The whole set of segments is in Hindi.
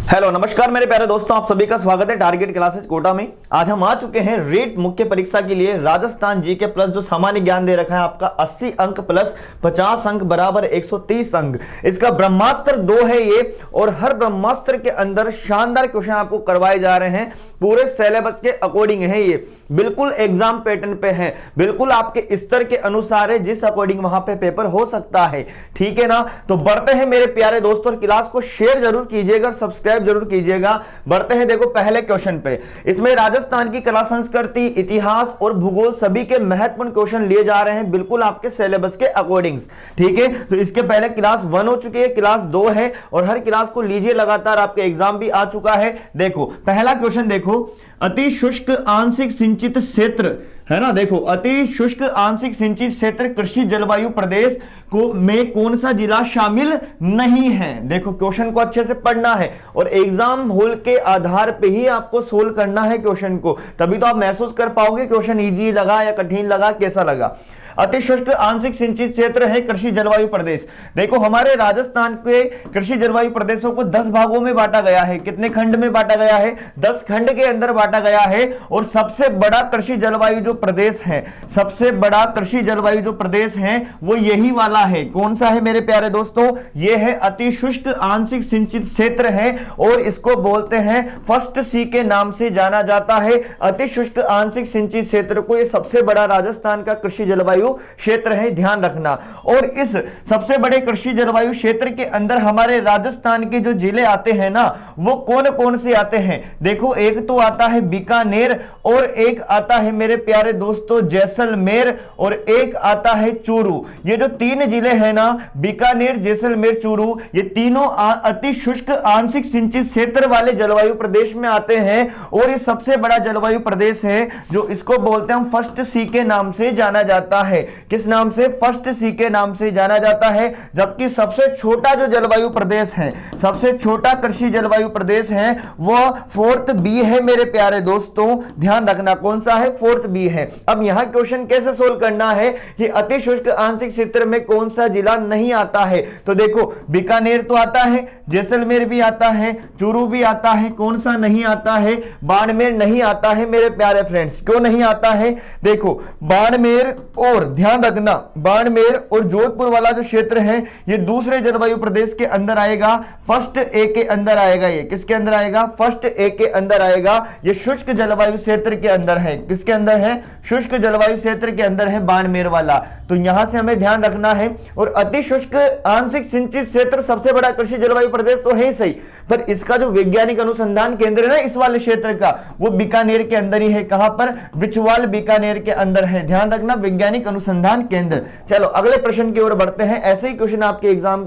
हेलो नमस्कार मेरे प्यारे दोस्तों, आप सभी का स्वागत है टारगेट क्लासेस कोटा में। आज हम आ चुके हैं रेट मुख्य परीक्षा के लिए राजस्थान जीके प्लस जो सामान्य ज्ञान दे रखा है आपका 80 अंक प्लस 50 अंक बराबर 130 अंक। इसका ब्रह्मास्त्र 2 है ये, और हर ब्रह्मास्त्र के अंदर शानदार क्वेश्चन आपको करवाए जा रहे हैं। पूरे सिलेबस के अकॉर्डिंग है ये, बिल्कुल एग्जाम पैटर्न पे है, बिल्कुल आपके स्तर के अनुसार है, जिस अकॉर्डिंग वहां पे पेपर हो सकता है। ठीक है ना, तो बढ़ते हैं मेरे प्यारे दोस्तों, और क्लास को शेयर जरूर कीजिएगा, सब्सक्राइब जरूर कीजिएगा। बढ़ते हैं देखो पहले क्वेश्चन पे। इसमें राजस्थान की कला संस्कृति, इतिहास और भूगोल सभी के महत्वपूर्ण क्वेश्चन लिए जा रहे हैं, बिल्कुल आपके सिलेबस के अकॉर्डिंग। ठीक है, तो इसके पहले क्लास 1 हो चुकी है, क्लास 2 है, और हर क्लास को लीजिए लगातार, आपके एग्जाम भी आ चुका है। देखो पहला क्वेश्चन देखो, अति शुष्क आंशिक सिंचित क्षेत्र है ना। देखो अति शुष्क आंशिक सिंचित क्षेत्र कृषि जलवायु प्रदेश को में कौन सा जिला शामिल नहीं है। देखो क्वेश्चन को अच्छे से पढ़ना है, और एग्जाम होल के आधार पे ही आपको सोल्व करना है क्वेश्चन को, तभी तो आप महसूस कर पाओगे क्वेश्चन इजी लगा या कठिन लगा, कैसा लगा। अति शुष्क आंशिक सिंचित क्षेत्र है कृषि जलवायु प्रदेश। देखो हमारे राजस्थान के कृषि जलवायु प्रदेशों को 10 भागों में बांटा गया है। कितने खंड में बांटा गया है? 10 खंड के अंदर बांटा गया है। और सबसे बड़ा कृषि जलवायु जो प्रदेश है, सबसे बड़ा कृषि जलवायु जो प्रदेश है वो यही वाला है। कौन सा है मेरे प्यारे दोस्तों? ये है अति शुष्क आंशिक सिंचित क्षेत्र है, और इसको बोलते हैं फर्स्ट सी के नाम से जाना जाता है। अति शुष्क आंशिक सिंचित क्षेत्र को, ये सबसे बड़ा राजस्थान का कृषि जलवायु क्षेत्र है, ध्यान रखना। और इस सबसे बड़े कृषि जलवायु क्षेत्र के अंदर हमारे राजस्थान के जो जिले आते हैं ना, वो कौन कौन से आते हैं? देखो एक तो आता है बीकानेर, और एक आता है मेरे प्यारे दोस्तों जैसलमेर, और एक आता है चूरू। ये जो 3 जिले हैं ना, बीकानेर, जैसलमेर, चूरू, ये तीनों अति शुष्क आंशिक सिंचित क्षेत्र वाले जलवायु प्रदेश में आते हैं। और ये सबसे बड़ा जलवायु प्रदेश है, जो इसको बोलते हैं फर्स्ट सी के नाम से जाना जाता है। किस नाम से? फर्स्ट सी के नाम से जाना जाता है। जबकि सबसे छोटा जो जलवायु प्रदेश है, सबसे छोटा कृषि जलवायु प्रदेश है, वह 4th बी है मेरे प्यारे दोस्तों, ध्यान रखना। कौन सा है? 4th बी है। अब यहां क्वेश्चन कैसे सोल्व करना है कि अति शुष्क आंशिक क्षेत्र में कौन सा जिला नहीं आता है? तो देखो बीकानेर तो आता है, जैसलमेर भी आता है, चूरू भी आता है, कौन सा नहीं आता है? बाड़मेर नहीं आता है मेरे प्यारे फ्रेंड्स। क्यों नहीं आता है? देखो बाड़मेर, और ध्यान रखना बाड़मेर और जोधपुर वाला जो क्षेत्र है, ये दूसरे जलवायु प्रदेश के अंदर आएगा, फर्स्ट ए के अंदर आएगा। ये किसके अंदर आएगा? फर्स्ट ए के अंदर आएगा। ये शुष्क जलवायु क्षेत्र के अंदर है। किसके अंदर है? शुष्क जलवायु क्षेत्र के अंदर है बाड़मेर वाला। तो यहां से हमें ध्यान रखना है। और अति शुष्क आंशिक सिंचित क्षेत्र सबसे बड़ा कृषि जलवायु प्रदेश तो है ही सही, पर इसका जो वैज्ञानिक अनुसंधान केंद्र है ना इस वाले क्षेत्र का, वो बीकानेर के अंदर ही है। कहां पर? बिचवाल बीकानेर के अंदर है। ध्यान रखना, वैज्ञानिक अनुसंधान केंद्र। चलो अगले प्रश्न की ओर बढ़ते हैं। ऐसे ही क्वेश्चन आपके एग्जाम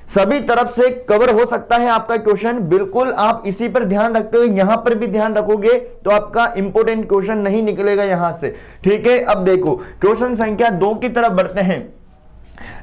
सभी तरफ से कवर हो सकता है आपका क्वेश्चन, बिल्कुल आप इसी पर ध्यान रखते हुए यहां पर भी ध्यान रखोगे तो आपका इंपॉर्टेंट क्वेश्चन नहीं निकलेगा यहां से। ठीक है, अब देखो क्वेश्चन संख्या 2 की तरफ बढ़ते हैं।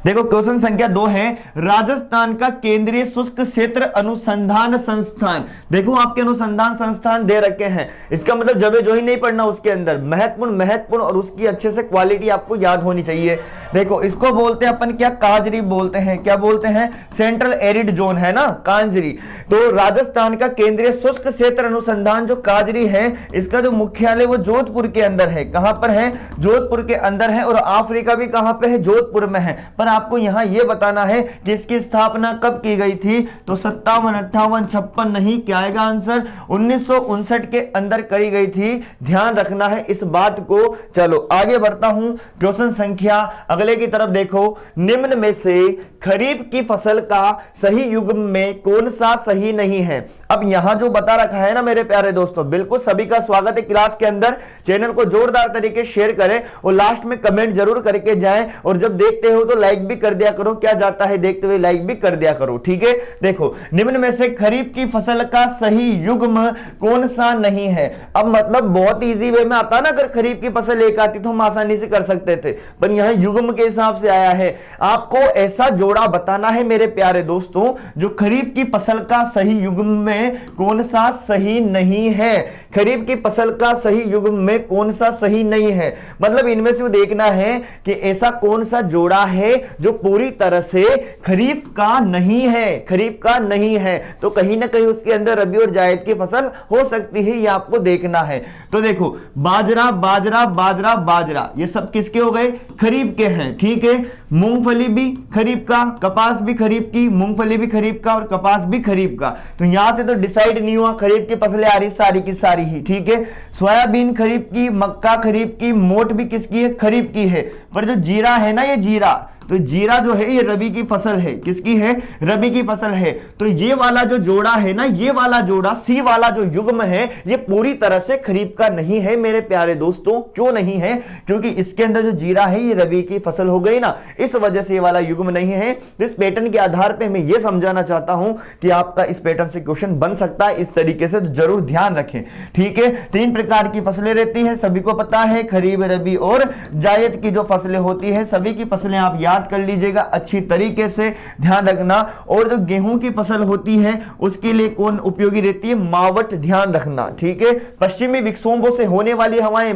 देखो क्वेश्चन संख्या 2 है, राजस्थान का केंद्रीय शुष्क क्षेत्र अनुसंधान संस्थान। देखो आपके अनुसंधान संस्थान दे रखे हैं, इसका मतलब जबे जो ही नहीं पढ़ना उसके अंदर, महत्वपूर्ण, और उसकी अच्छे से क्वालिटी आपको याद होनी चाहिए। देखो इसको बोलते हैं अपन क्या? कांजरी बोलते हैं। क्या बोलते हैं? सेंट्रल एरिड जोन है ना, कांजरी। तो राजस्थान का केंद्रीय शुष्क क्षेत्र अनुसंधान जो कांजरी है, इसका जो मुख्यालय वो जोधपुर के अंदर है। कहां पर है? जोधपुर के अंदर है। और अफ्रीका भी कहां पे है? जोधपुर में है। पर आपको यहां यह बताना है कि इसकी स्थापना कब की गई थी। तो 57, 58, 56 नहीं, क्या आएगा आंसर? 1959 के अंदर करी गई थी। ध्यान रखना है इस बात को। चलो आगे बढ़ता हूं, क्वेश्चन संख्या अगले की तरफ देखो। निम्न में से खरीफ की फसल का सही युग्म में कौन सा सही नहीं है? अब यहां जो बता रखा है ना मेरे प्यारे दोस्तों, बिल्कुल सभी का स्वागत है क्लास के अंदर। चैनल को जोरदार तरीके शेयर करें, और लास्ट में कमेंट जरूर करके जाएं, और जब देखते हो तो लाइक भी कर दिया करो। क्या जाता है देखते हुए लाइक भी कर दिया करो। ठीक है, देखो निम्न में से खरीफ की फसल का सही युग्म कौन सा नहीं है? अब मतलब बहुत इजी वे में आता ना, अगर खरीफ की फसल एक आती तो हम आसानी से कर सकते थे, पर यहां युग्म के हिसाब से आया है। आपको ऐसा जोड़ा बताना है मेरे प्यारे दोस्तों, जो खरीफ की फसल का सही युग्म में कौन सा सही नहीं है। खरीफ की फसल का सही युग्म में कौन सा सही नहीं है, मतलब इनमें से देखना है कि ऐसा कौन सा जोड़ा है जो पूरी तरह से खरीफ का नहीं है, खरीफ का नहीं है, तो कहीं ना कहीं उसके अंदर रबी और जायद की फसल हो सकती है, ये आपको देखना है। तो देखो बाजरा बाजरा बाजरा बाजरा ये सब किसके हो गए, खरीफ के हैं, ठीक है। मूंगफली भी खरीफ का, कपास भी खरीफ की, मूंगफली भी खरीफ का और कपास भी खरीफ का। तो यहां से तो डिसाइड नहीं हुआ, खरीफ की फसलें आ रही सारी की सारी ही, ठीक है। सोयाबीन खरीफ की, मक्का खरीफ की, मोट भी किसकी है, खरीफ की है। पर जो जीरा है ना, ये जीरा, तो जीरा जो है ये रबी की फसल है, किसकी है, रबी की फसल है। तो ये वाला जो जोड़ा है ना, ये वाला जोड़ा सी वाला जो युग्म है, ये पूरी तरह से खरीफ का नहीं है मेरे प्यारे दोस्तों। क्यों नहीं है, क्योंकि इसके अंदर जो जीरा है ये रबी की फसल हो गई ना, इस वजह से ये वाला युग्म नहीं है। इस पैटर्न के आधार पर मैं ये समझाना चाहता हूं कि आपका इस पैटर्न से क्वेश्चन बन सकता है इस तरीके से, तो जरूर ध्यान रखें, ठीक है। 3 प्रकार की फसलें रहती है, सभी को पता है, खरीफ, रबी और जायद की जो फसलें होती है, सभी की फसलें आप याद कर लीजिएगा अच्छी तरीके से, ध्यान रखना। और जो गेहूं की फसल होती है उसके लिए कौन उपयोगी रहती है, मावट, ध्यान रखना, ठीक है। पश्चिमी विक्षोभों से होने वाली हवाएं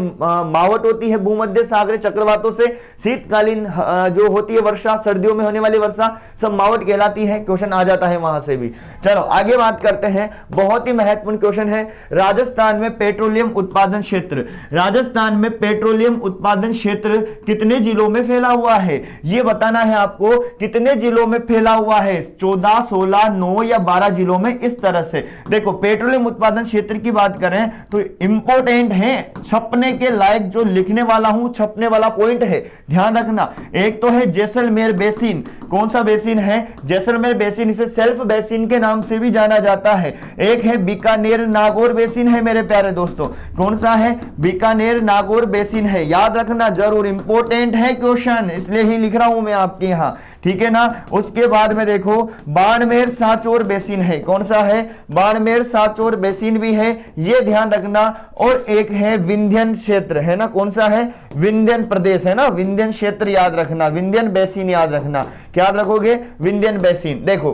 मावट होती है, भूमध्य सागरीय चक्रवातों से, शीतकालीन जो होती है वर्षा, सर्दियों में होने वाली वर्षा, सब मावट कहलाती है। क्वेश्चन आ जाता है वहां से भी। चलो आगे बात करते हैं, बहुत ही महत्वपूर्ण क्वेश्चन है, राजस्थान में पेट्रोलियम उत्पादन क्षेत्र। राजस्थान में पेट्रोलियम उत्पादन क्षेत्र कितने जिलों में फैला हुआ है, यह बताना है आपको, कितने जिलों में फैला हुआ है, 14, 16, 9 या 12 जिलों में। इस तरह से देखो, पेट्रोलियम उत्पादन क्षेत्र की बात करें तो इंपॉर्टेंट है, छपने के लायक जो लिखने वाला हूं, छपने वाला पॉइंट है, ध्यान रखना। एक तो है जैसलमेर बेसिन, कौन सा बेसिन है, जैसलमेर बेसिन, इसे सेल्फ बेसिन के नाम से भी जाना जाता है। एक है बीकानेर नागौर बेसिन है मेरे प्यारे दोस्तों, कौन सा है, बीकानेर नागौर बेसिन है, याद रखना जरूर, इंपॉर्टेंट है क्वेश्चन, इसलिए ही लिख रहा हूं मैं आपके यहां, ठीक है ना। उसके बाद में देखो बाड़मेर सांचौर बेसिन है, कौन सा है, बाड़मेर सांचौर बेसिन भी है, ये ध्यान रखना। और एक है विंध्यन क्षेत्र है ना, कौन सा है, विंध्यन प्रदेश है ना, विंध्यन क्षेत्र याद रखना, विंध्यन बेसिन याद रखना, क्या याद रखोगे, विंध्यन बेसिन। देखो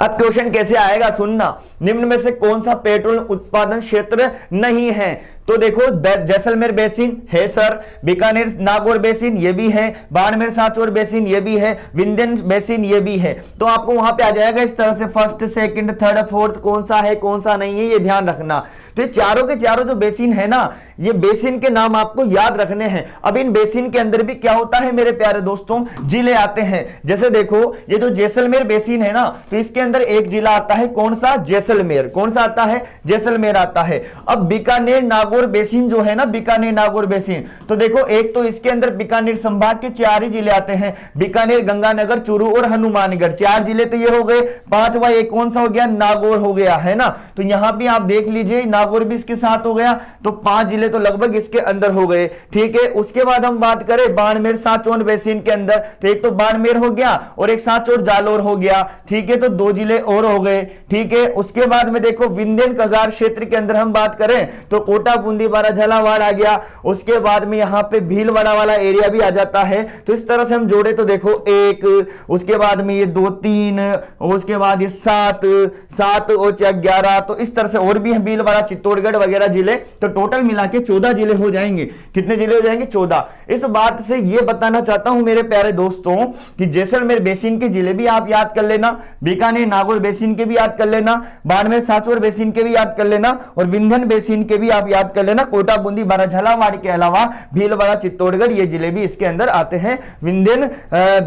अब क्वेश्चन कैसे आएगा सुनना, निम्न में से कौन सा पेट्रोल उत्पादन क्षेत्र नहीं है, तो देखो जैसलमेर बेसिन है सर, बीकानेर नागौर बेसिन ये भी है, बाड़मेर सांचौर बेसिन ये भी है, विंध्यन बेसिन ये भी है। तो आपको वहां पे आ जाएगा इस तरह से, फर्स्ट, सेकंड, थर्ड, फोर्थ, कौन सा है कौन सा नहीं है, ये ध्यान रखना। तो ये चारों के चारों जो बेसिन है ना, ये बेसिन के नाम आपको याद रखने हैं। अब इन बेसिन के अंदर भी क्या होता है मेरे प्यारे दोस्तों, जिले आते हैं। जैसे देखो ये जो जैसलमेर बेसिन है ना, तो इसके अंदर एक जिला आता है, कौन सा, जैसलमेर, कौन सा आता है, जैसलमेर आता है। अब बीकानेर नागौर बेसिन जो है ना, बीकानेर नागौर बेसिन, तो देखो एक तो इसके अंदर बीकानेर संभाग के 4 ही जिले आते हैं, बीकानेर, गंगानगर, चूरू और हनुमानगढ़, 4 जिले तो ये हो गए। 5वां एक कौन सा हो गया, नागौर हो गया है ना। तो यहां भी आप देख लीजिए नागौर भी इसके साथ हो गया, तो 5 जिले तो लगभग इसके अंदर हो गए, ठीक है। उसके बाद हम बात करें बाड़मेर सांचौर बेसिन के अंदर, तो एक तो बाड़मेर हो गया और एक सांचौर जालोर हो गया, ठीक है, तो 2 जिले और हो गए, ठीक है। उसके बाद में देखो विंध्यन कगार क्षेत्र के अंदर हम बात करें तो कोटा, बूंदी, बारा, झालावाड़ आ गया। उसके बाद में यहाँ पे भीलवाड़ा वाला एरिया भी आ जाता है। तो इस तरह से हम जोड़े तो देखो 1, उसके बाद में ये 2, 3, और उसके बाद ये 7 और 11, तो इस तरह से और भी है भीलवाड़ा, चित्तौड़गढ़ वगैरह जिले, तो टोटल मिला के 14 जिले हो जाएंगे। कितने जिले हो जाएंगे, 14। इस बात से ये बताना चाहता हूं मेरे प्यारे दोस्तों कि जैसलमेर बेसिन के जिले भी आप याद कर लेना, बीकानेर नागौर बेसिन के भी याद कर लेना, बाड़मेर सांचौर बेसिन के भी याद कर लेना, और विंध्यन बेसिन के भी आप याद कर लेना। कोटा, बूंदी, बारा, झालावाड़ के अलावा भीलवाड़ा, चित्तौड़गढ़ ये जिले भी इसके अंदर आते हैं विंध्यन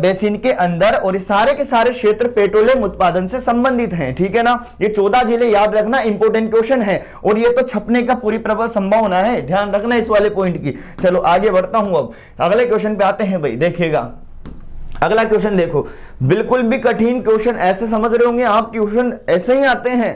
बेसिन के अंदर, और सारे के सारे क्षेत्र पेट्रोलियम उत्पादन से संबंधित हैं, ठीक है ना। ये 14 जिले याद रखना, इंपोर्टेंट क्वेश्चन है, और ये तो छपने का पूरी प्रबल संभावना है, ध्यान रखना इस वाले पॉइंट की। चलो आगे बढ़ता हूं, अब अगले क्वेश्चन पे आते हैं भाई, देखिएगा अगला क्वेश्चन देखो, बिल्कुल भी कठिन क्वेश्चन ऐसे समझ रहे होंगे आप, क्वेश्चन ऐसे ही आते हैं,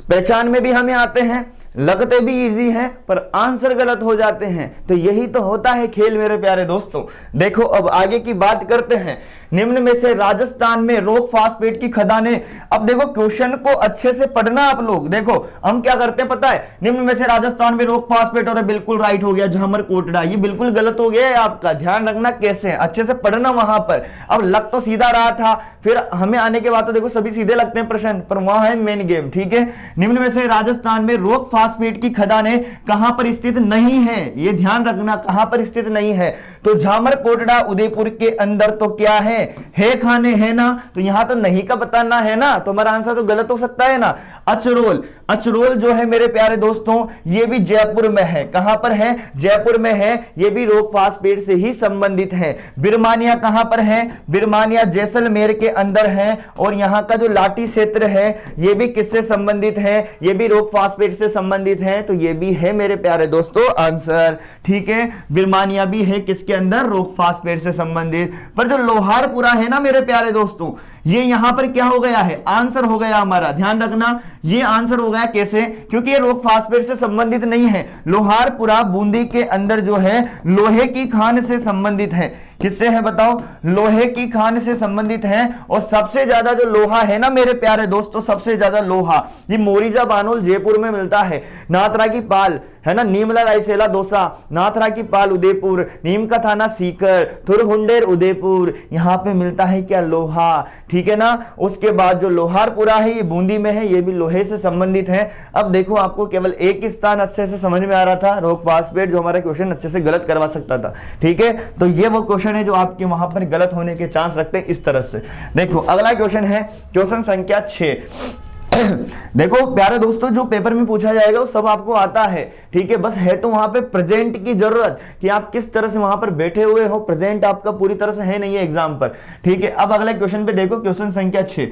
पहचान में भी हमें आते हैं, लगते भी इजी हैं पर आंसर गलत हो जाते हैं। तो यही तो होता है खेल मेरे प्यारे दोस्तों। देखो अब आगे की बात करते हैं, निम्न में से राजस्थान में रॉक फास्फेट की खदानें। अब देखो क्वेश्चन को अच्छे से पढ़ना आप लोग। देखो हम क्या करते हैं पता है, निम्न में से राजस्थान में रॉक फास्फेट, और बिल्कुल राइट हो गया झामर कोटड़ा, ये बिल्कुल गलत हो गया है आपका, ध्यान रखना कैसे है, अच्छे से पढ़ना वहां पर। अब लग तो सीधा रहा था, फिर हमें आने के बाद तो देखो सभी सीधे लगते हैं प्रश्न, पर वहां है मेन गेम, ठीक है। निम्न में से राजस्थान में रॉक फास्फेट की खदानें कहां पर स्थित नहीं है, ये ध्यान रखना, कहां पर स्थित नहीं है। तो झामर कोटड़ा उदयपुर के अंदर तो क्या है खाने, है ना। तो यहां तो नहीं का बताना है ना, तो हमारा आंसर तो गलत हो सकता है ना। अचरोल, अचरोल जो है मेरे प्यारे दोस्तों ये भी जयपुर में है। कहां पर है? जयपुर में है। ये भी रोक फास्फेट से ही संबंधित है। बिरमानिया कहां पर है? बिरमानिया जैसलमेर के अंदर है। और यहां का जो लाठी क्षेत्र है ये भी किससे संबंधित है? ये भी रोक फास्फेट से संबंधित है। तो ये भी है मेरे प्यारे दोस्तों आंसर, ठीक है। बिरमानिया भी है किसके अंदर? रोक फास्फेट से संबंधित। पर जो लोहारपुरा है ना मेरे प्यारे दोस्तों, ये यहां पर क्या हो गया है? आंसर हो गया हमारा, ध्यान रखना, ये आंसर हो गया कैसे? क्योंकि ये रोक फास्फेट से संबंधित नहीं है। लोहारपुरा बूंदी के अंदर जो है लोहे की खान से संबंधित है। किससे है बताओ? लोहे की खान से संबंधित है। और सबसे ज्यादा जो लोहा है ना मेरे प्यारे दोस्तों, सबसे ज्यादा लोहा ये मोरिजा बानोल जयपुर में मिलता है। नाथरा की पाल है ना, नीमला रायसेला दौसा, नाथरा की पाल उदयपुर, नीम का थाना सीकर, थुरहुंडेर उदयपुर, यहां पे मिलता है क्या? लोहा, ठीक है ना। उसके बाद जो लोहारपुरा है ये बूंदी में है, ये भी लोहे से संबंधित है। अब देखो आपको केवल एक स्थान अच्छे से समझ में आ रहा था, रोक फास्फेट, जो हमारा क्वेश्चन अच्छे से गलत करवा सकता था, ठीक है। तो ये वो क्वेश्चन है जो आपके वहां पर गलत होने के चांस रखते हैं इस तरह से। देखो अगला क्वेश्चन है क्वेश्चन संख्या 6। देखो प्यारे दोस्तों जो पेपर में पूछा जाएगा वो सब आपको आता है, ठीक है। बस है तो वहां पे प्रेजेंट की जरूरत कि आप किस तरह से वहां पर बैठे हुए हो। प्रेजेंट आपका पूरी तरह से है नहीं है एग्जाम पर, ठीक है। अब अगले क्वेश्चन पे देखो, क्वेश्चन संख्या 6।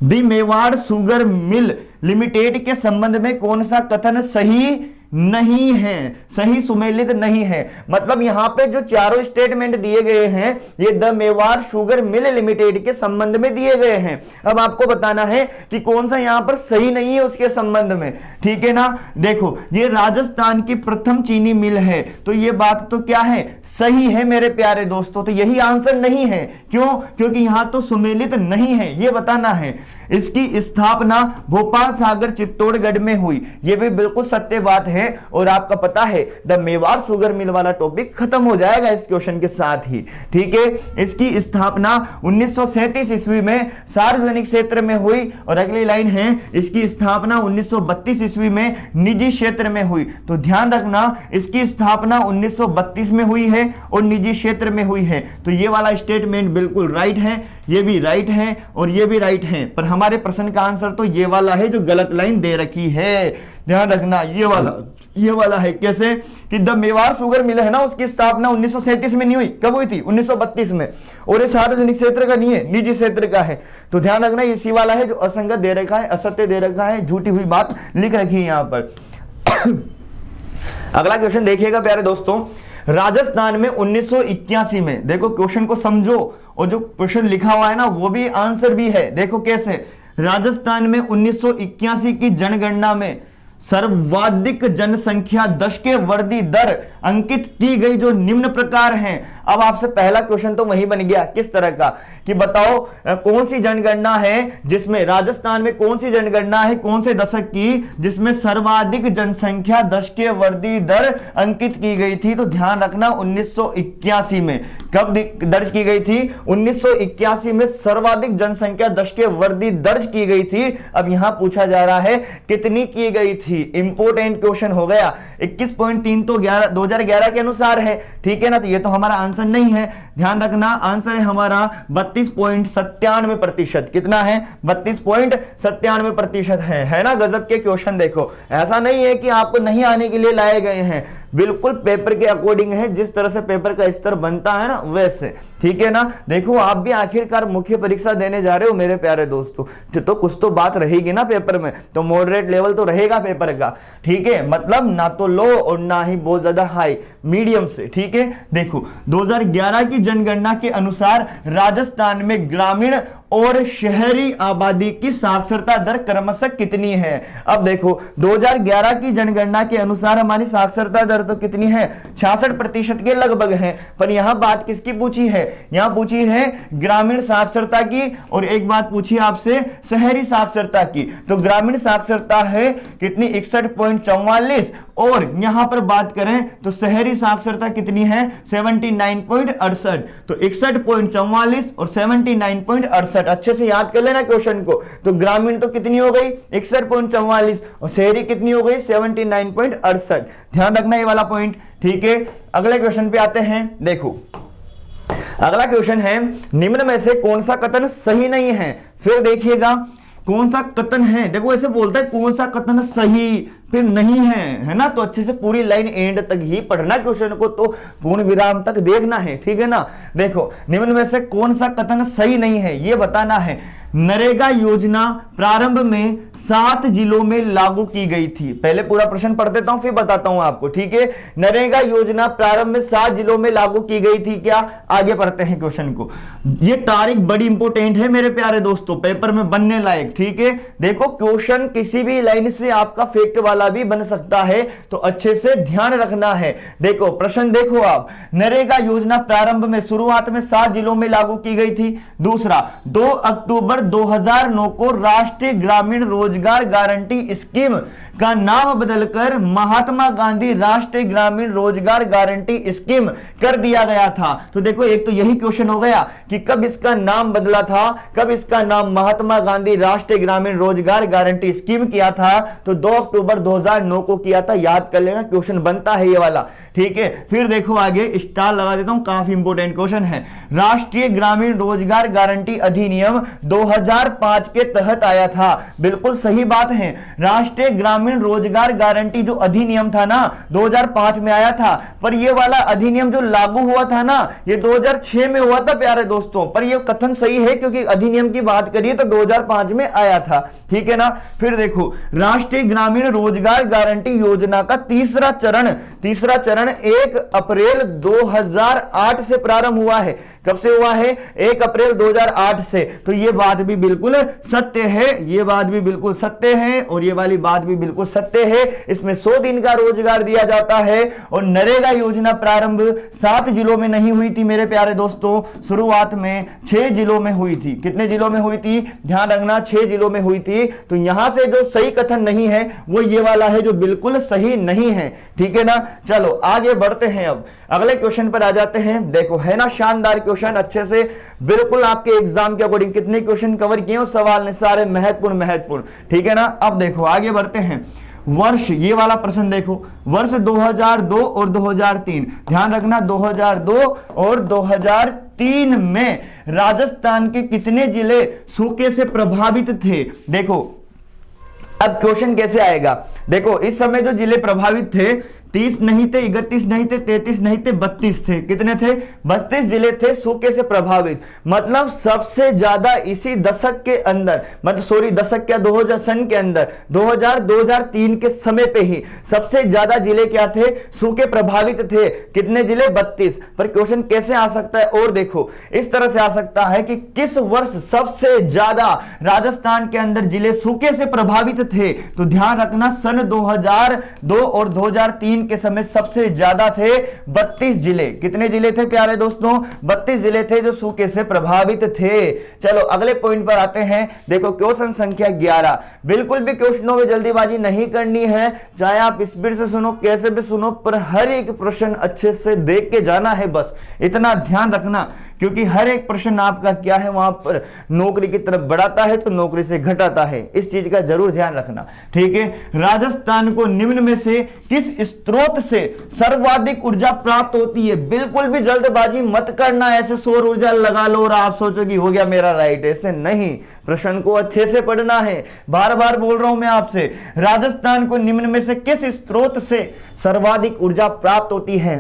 दी मेवाड़ शुगर मिल लिमिटेड के संबंध में कौन सा कथन सही नहीं है, सही सुमेलित नहीं है? मतलब यहां पे जो चारों स्टेटमेंट दिए गए हैं ये the Mewar sugar mill limited के संबंध में दिए गए हैं। अब आपको बताना है कि कौन सा यहां पर सही नहीं है उसके संबंध में, ठीक है ना। देखो ये राजस्थान की प्रथम चीनी मिल है, तो ये बात तो क्या है? सही है मेरे प्यारे दोस्तों। तो यही आंसर नहीं है, क्यों? क्योंकि यहां तो सुमेलित नहीं है, ये बताना है। इसकी स्थापना भोपाल सागर चित्तौड़गढ़ में हुई, ये भी बिल्कुल सत्य बात है। और आपका पता है द मेवाड़ शुगर मिल वाला टॉपिक खत्म हो जाएगा इस क्वेश्चन के साथ ही, ठीक है। इसकी स्थापना 1937 ईस्वी में सार्वजनिक क्षेत्र में हुई। और अगली लाइन है इसकी स्थापना 1932 ईस्वी में निजी क्षेत्र में हुई। तो ध्यान रखना इसकी स्थापना 1932 में हुई है और निजी क्षेत्र में हुई है। तो ये वाला स्टेटमेंट बिल्कुल राइट है, ये भी राइट है और ये भी राइट है। पर हमारे प्रश्न का आंसर तो ये वाला है जो गलत लाइन दे रखी है, ध्यान रखना। ये वाला है कैसे कि द मेवाड़ शुगर मिल है ना, उसकी स्थापना 1937 में नहीं हुई। कब हुई थी? 1932 में। और ये सार्वजनिक क्षेत्र का नहीं है, निजी क्षेत्र का है। तो ध्यान रखना इसी वाला है जो असंगत दे रखा है, असत्य दे रखा है, झूठी हुई बात लिख रखी है यहां पर। अगला क्वेश्चन देखिएगा प्यारे दोस्तों, राजस्थान में 1981 में, देखो क्वेश्चन को समझो और जो क्वेश्चन लिखा हुआ है ना वो भी आंसर भी है। देखो कैसे, राजस्थान में 1981 की जनगणना में सर्वाधिक जनसंख्या दशके वृद्धि दर अंकित की गई जो निम्न प्रकार है। अब आपसे पहला क्वेश्चन तो वही बन गया, किस तरह का कि बताओ कौन सी जनगणना है जिसमें, राजस्थान में कौन सी जनगणना है, कौन से दशक की, जिसमें सर्वाधिक जनसंख्या दशके वृद्धि दर अंकित की गई थी? तो ध्यान रखना 1981 में। कब दर्ज की गई थी? 1981 में सर्वाधिक जनसंख्या दशके वृद्धि दर्ज की गई थी। अब यहां पूछा जा रहा है कितनी की गई थी। इंपोर्टेंट क्वेश्चन हो गया। 21.3 तो 2011 के अनुसार है, ठीक है ना। तो ये तो हमारा आंसर नहीं है, ध्यान रखना। आंसर है हमारा 32.97%। कितना है? 32.97% है ना। गजब के क्वेश्चन। देखो ऐसा नहीं है कि आपको नहीं आने के लिए लाए गए हैं, बिल्कुल पेपर के अकॉर्डिंग है, जिस तरह से पेपर का स्तर बनता है ना वैसे, ठीक है ना। देखो आप भी आखिरकार मुख्य परीक्षा देने जा रहे हो मेरे प्यारे दोस्तों, तो कुछ तो बात रहेगी ना पेपर में, तो मॉडरेट लेवल तो रहेगा पेपर का, ठीक है। मतलब ना तो लो और ना ही बहुत ज्यादा हाई, मीडियम से, ठीक है। देखो 2011 की जनगणना के अनुसार राजस्थान में ग्रामीण और शहरी आबादी की साक्षरता दर क्रमशः कितनी है? अब देखो 2011 की जनगणना के अनुसार हमारी साक्षरता दर तो कितनी है? 66% के लगभग है। पर यहां बात किसकी पूछी है? यहां पूछी है ग्रामीण साक्षरता की, और एक बात पूछी आपसे शहरी साक्षरता की। तो ग्रामीण साक्षरता है कितनी? 61.44, और यहां पर बात करें तो शहरी साक्षरता कितनी है? 79.68। तो 61.44 और 79.68 68। अच्छे से याद कर लेना क्वेश्चन को। तो ग्रामीण तो कितनी हो गई 61.44 और शहरी कितनी हो गई 79.68। ध्यान रखना ये वाला पॉइंट, ठीक है। अगले क्वेश्चन पे आते हैं। देखो अगला क्वेश्चन है, निम्न में से कौन सा कथन सही नहीं है। फिर देखिएगा कौन सा कथन है, देखो ऐसे बोलता है कौन सा कथन सही फिर नहीं है ना। तो अच्छे से पूरी लाइन एंड तक ही पढ़ना क्वेश्चन को, तो पूर्ण विराम तक देखना है, ठीक है ना। देखो निम्न में से कौन सा कथन सही नहीं है ये बताना है। नरेगा योजना प्रारंभ में 7 जिलों में लागू की गई थी। पहले पूरा प्रश्न पढ़ देता हूं फिर बताता हूं आपको, ठीक है। नरेगा योजना प्रारंभ में 7 जिलों में लागू की गई थी क्या। आगे पढ़ते हैं क्वेश्चन को। ये तारीख बड़ी इंपॉर्टेंट है मेरे प्यारे दोस्तों, पेपर में बनने लायक, ठीक है। देखो क्वेश्चन किसी भी लाइन से आपका फैक्ट वाला भी बन सकता है, तो अच्छे से ध्यान रखना है। देखो प्रश्न देखो आप, नरेगा योजना प्रारंभ में शुरुआत में 7 जिलों में लागू की गई थी। दूसरा 2 अक्टूबर 2009 को राष्ट्रीय ग्रामीण रोजगार गारंटी स्कीम का नाम बदलकर महात्मा गांधी राष्ट्रीय ग्रामीण रोजगार गारंटी स्कीम कर दिया गया था। तो देखो एक तो यही क्वेश्चन हो गया कि कब इसका नाम बदला था, कब इसका नाम महात्मा गांधी राष्ट्रीय ग्रामीण रोजगार गारंटी स्कीम किया था। तो 2 अक्टूबर 2009 को किया था, याद कर लेना, क्वेश्चन बनता है ये वाला, ठीक है। फिर देखो आगे स्टार लगा देता हूं, काफी इंपोर्टेंट क्वेश्चन है। राष्ट्रीय ग्रामीण रोजगार गारंटी अधिनियम 2005 के तहत आया था। बिल्कुल सही बात है, राष्ट्रीय ग्रामीण रोजगार गारंटी जो अधिनियम था ना 2005 में आया था, पर ये वाला अधिनियम जो लागू हुआ था ना ये 2006 में हुआ था प्यारे दोस्तों। पर ये कथन सही है क्योंकि अधिनियम की बात करिए तो 2005 में आया था, ठीक है ना। फिर देखो राष्ट्रीय ग्रामीण रोजगार गारंटी योजना का तीसरा चरण 1 अप्रैल 2008 से प्रारंभ हुआ है। कब से हुआ है 1 अप्रैल 2008 से। तो ये बात भी बिल्कुल सत्य है, ये बात भी बिल्कुल सत्य है और ये वाली बात भी बिल्कुल सत्य है। इसमें 100 दिन का रोजगार दिया जाता है और नरेगा योजना प्रारंभ 7 जिलों में नहीं हुई थी मेरे प्यारे दोस्तों, शुरुआत में 6 जिलों में हुई थी। कितने जिलों में हुई थी, ध्यान रखना 6 जिलों में हुई थी। तो यहां से जो सही कथन नहीं है वो ये वाला है जो बिल्कुल सही नहीं है, ठीक है ना। चलो आगे बढ़ते हैं, अब अगले क्वेश्चन पर आ जाते हैं। देखो है ना शानदार क्वेश्चन, अच्छे से बिल्कुल आपके एग्जाम के अकॉर्डिंग कितने क्वेश्चन कवर किए सवाल ने, सारे महत्वपूर्ण, ठीक है ना। अब देखो आगे बढ़ते हैं। वर्ष, ये वाला प्रश्न देखो, वर्ष 2002 और 2003, ध्यान रखना 2002 और 2003 में राजस्थान के कितने जिले सूखे से प्रभावित थे। देखो अब क्वेश्चन कैसे आएगा, देखो इस समय जो जिले प्रभावित थे 30 नहीं थे, 31 नहीं थे, 33 नहीं थे, 32 थे। कितने थे, 32 जिले थे सूखे से प्रभावित। मतलब सबसे ज्यादा इसी दशक के अंदर, मतलब सॉरी दशक क्या 2000 सन के अंदर 2003 के समय पे ही सबसे ज्यादा जिले क्या थे, सूखे प्रभावित थे। कितने जिले, 32। पर क्वेश्चन कैसे आ सकता है, और देखो इस तरह से आ सकता है कि किस वर्ष सबसे ज्यादा राजस्थान के अंदर जिले सूखे से प्रभावित थे। तो ध्यान रखना सन 2002 और 2003 के समय सबसे ज्यादा थे 32 जिले। कितने जिले थे प्यारे दोस्तों, 32 जिले थे जो सूखे से प्रभावित थे। चलो अगले पॉइंट पर आते हैं। देखो क्वेश्चन संख्या 11, बिल्कुल भी क्वेश्चनों में जल्दीबाजी नहीं करनी है, चाहे आप स्पीड से सुनो कैसे भी सुनो, पर हर एक प्रश्न अच्छे से देख के जाना है, बस इतना ध्यान रखना। क्योंकि हर एक प्रश्न आपका क्या है वहां पर नौकरी की तरफ बढ़ाता है तो नौकरी से घटाता है, इस चीज का जरूर ध्यान रखना, ठीक है। राजस्थान को निम्न में से किस स्रोत से सर्वाधिक ऊर्जा प्राप्त होती है। बिल्कुल भी जल्दबाजी मत करना, ऐसे सौर ऊर्जा लगा लो और आप सोचो कि हो गया मेरा राइट, ऐसे नहीं, प्रश्न को अच्छे से पढ़ना है। बार बार बोल रहा हूं मैं आपसे, राजस्थान को निम्न में से किस स्रोत से सर्वाधिक ऊर्जा प्राप्त होती है।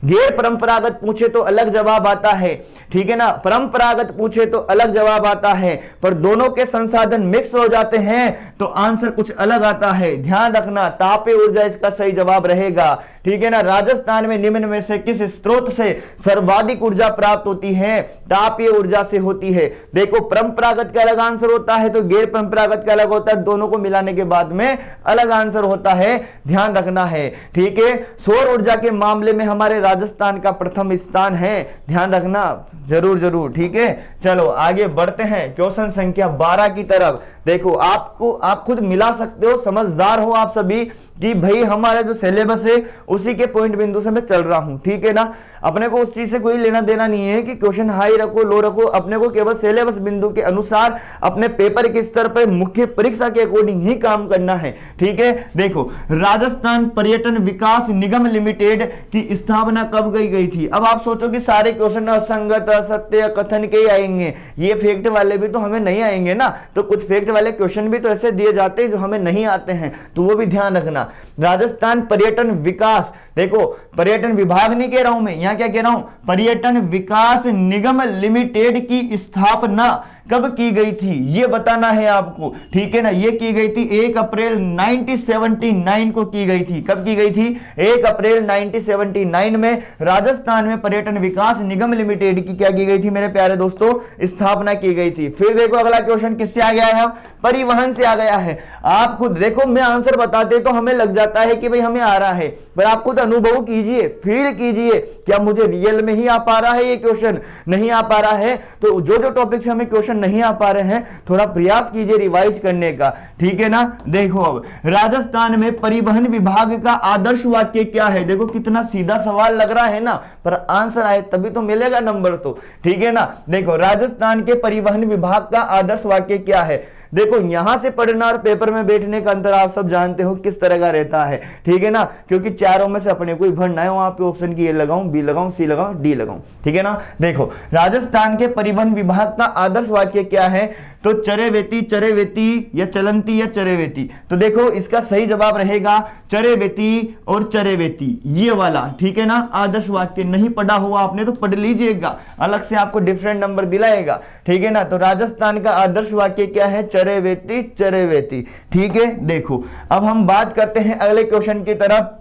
गैर परंपरागत पूछे तो अलग जवाब आता है, ठीक है ना, परंपरागत पूछे तो अलग जवाब आता है, पर दोनों के संसाधन मिक्स हो जाते हैं तो आंसर कुछ अलग आता है। ध्यान रखना तापीय ऊर्जा इसका सही जवाब रहेगा, ठीक है ना। राजस्थान में निम्न में से किस स्रोत से सर्वाधिक ऊर्जा प्राप्त होती है, तापीय ऊर्जा से होती है। देखो परंपरागत का अलग आंसर होता है तो गैर परंपरागत का अलग होता है, दोनों को मिलाने के बाद में अलग आंसर होता है, ध्यान रखना है, ठीक है। सौर ऊर्जा के मामले में हमारे राजस्थान का प्रथम स्थान है, ध्यान रखना जरूर जरूर, ठीक है। चलो आगे बढ़ते हैं क्वेश्चन संख्या 12 की तरफ। देखो आप खुद मिला सकते हो, समझदार हो आप सभी कि भाई हमारा जो सिलेबस है उसी के पॉइंट बिंदु से मैं चल रहा हूं, ठीक है ना। अपने को उस चीज से कोई लेना देना नहीं है कि क्वेश्चन हाई रखो लो रखो, अपने को केवल सिलेबस बिंदु के अनुसार अपने पेपर के स्तर पर मुख्य परीक्षा के अकॉर्डिंग ही काम करना है, ठीक है। देखो राजस्थान पर्यटन विकास निगम लिमिटेड की स्थापना कब गई थी। अब आप सोचो कि सारे क्वेश्चन असंगत असत्य कथन के ही आएंगे, ये फैक्ट वाले भी तो हमें नहीं आएंगे ना, तो कुछ फैक्ट वाले क्वेश्चन भी तो ऐसे दिए जाते हैं जो हमें नहीं आते हैं, तो वो भी ध्यान रखना। राजस्थान पर्यटन विकास, देखो पर्यटन विभाग नहीं कह रहा हूं मैं, यहां क्या कह रहा हूं, पर्यटन विकास निगम लिमिटेड की स्थापना कब की गई थी ये बताना है आपको, ठीक है ना। ये की गई थी 1 अप्रैल 1979 को की गई थी। कब की गई थी, 1 अप्रैल 1979 में राजस्थान में पर्यटन विकास निगम लिमिटेड की क्या की गई थी मेरे प्यारे दोस्तों, स्थापना की गई थी। फिर देखो अगला क्वेश्चन किससे आ गया है, परिवहन से आ गया है। आप खुद देखो, मैं आंसर बताते तो हमें लग जाता है कि भाई हमें आ रहा है, पर आप खुद अनुभव कीजिए, फील कीजिए, क्या मुझे रियल में ही आ पा रहा है ये क्वेश्चन, नहीं आ पा रहा है तो जो जो टॉपिक से हमें क्वेश्चन नहीं आ पा रहे हैं थोड़ा प्रयास कीजिए रिवाइज करने का, ठीक है ना। देखो अब राजस्थान में परिवहन विभाग का आदर्श वाक्य क्या है, देखो कितना सीधा सवाल लग रहा है ना, पर आंसर आए तभी तो मिलेगा नंबर तो, ठीक है ना। देखो राजस्थान के परिवहन विभाग का आदर्श वाक्य क्या है, देखो यहां से पढ़ना और पेपर में बैठने का अंतर आप सब जानते हो किस तरह का रहता है, ठीक है ना, क्योंकि चारों में से अपने को ही भरना है, वहां पे ऑप्शन की ए लगाऊं, बी लगाऊं, सी लगाऊं, डी लगाऊं, ठीक है ना। देखो राजस्थान के परिवहन विभाग का आदर्श वाक्य क्या है, तो चरेवेती चरेवेती या चलंती या चरेवेती, तो देखो इसका सही जवाब रहेगा चरेवेती और चरेवेती, ये वाला, ठीक है ना। आदर्श वाक्य नहीं पढ़ा हुआ आपने तो पढ़ लीजिएगा, अलग से आपको डिफरेंट नंबर दिलाएगा, ठीक है ना। तो राजस्थान का आदर्श वाक्य क्या है, चरेवेती चरेवेती, ठीक है। देखो अब हम बात करते हैं अगले क्वेश्चन की तरफ।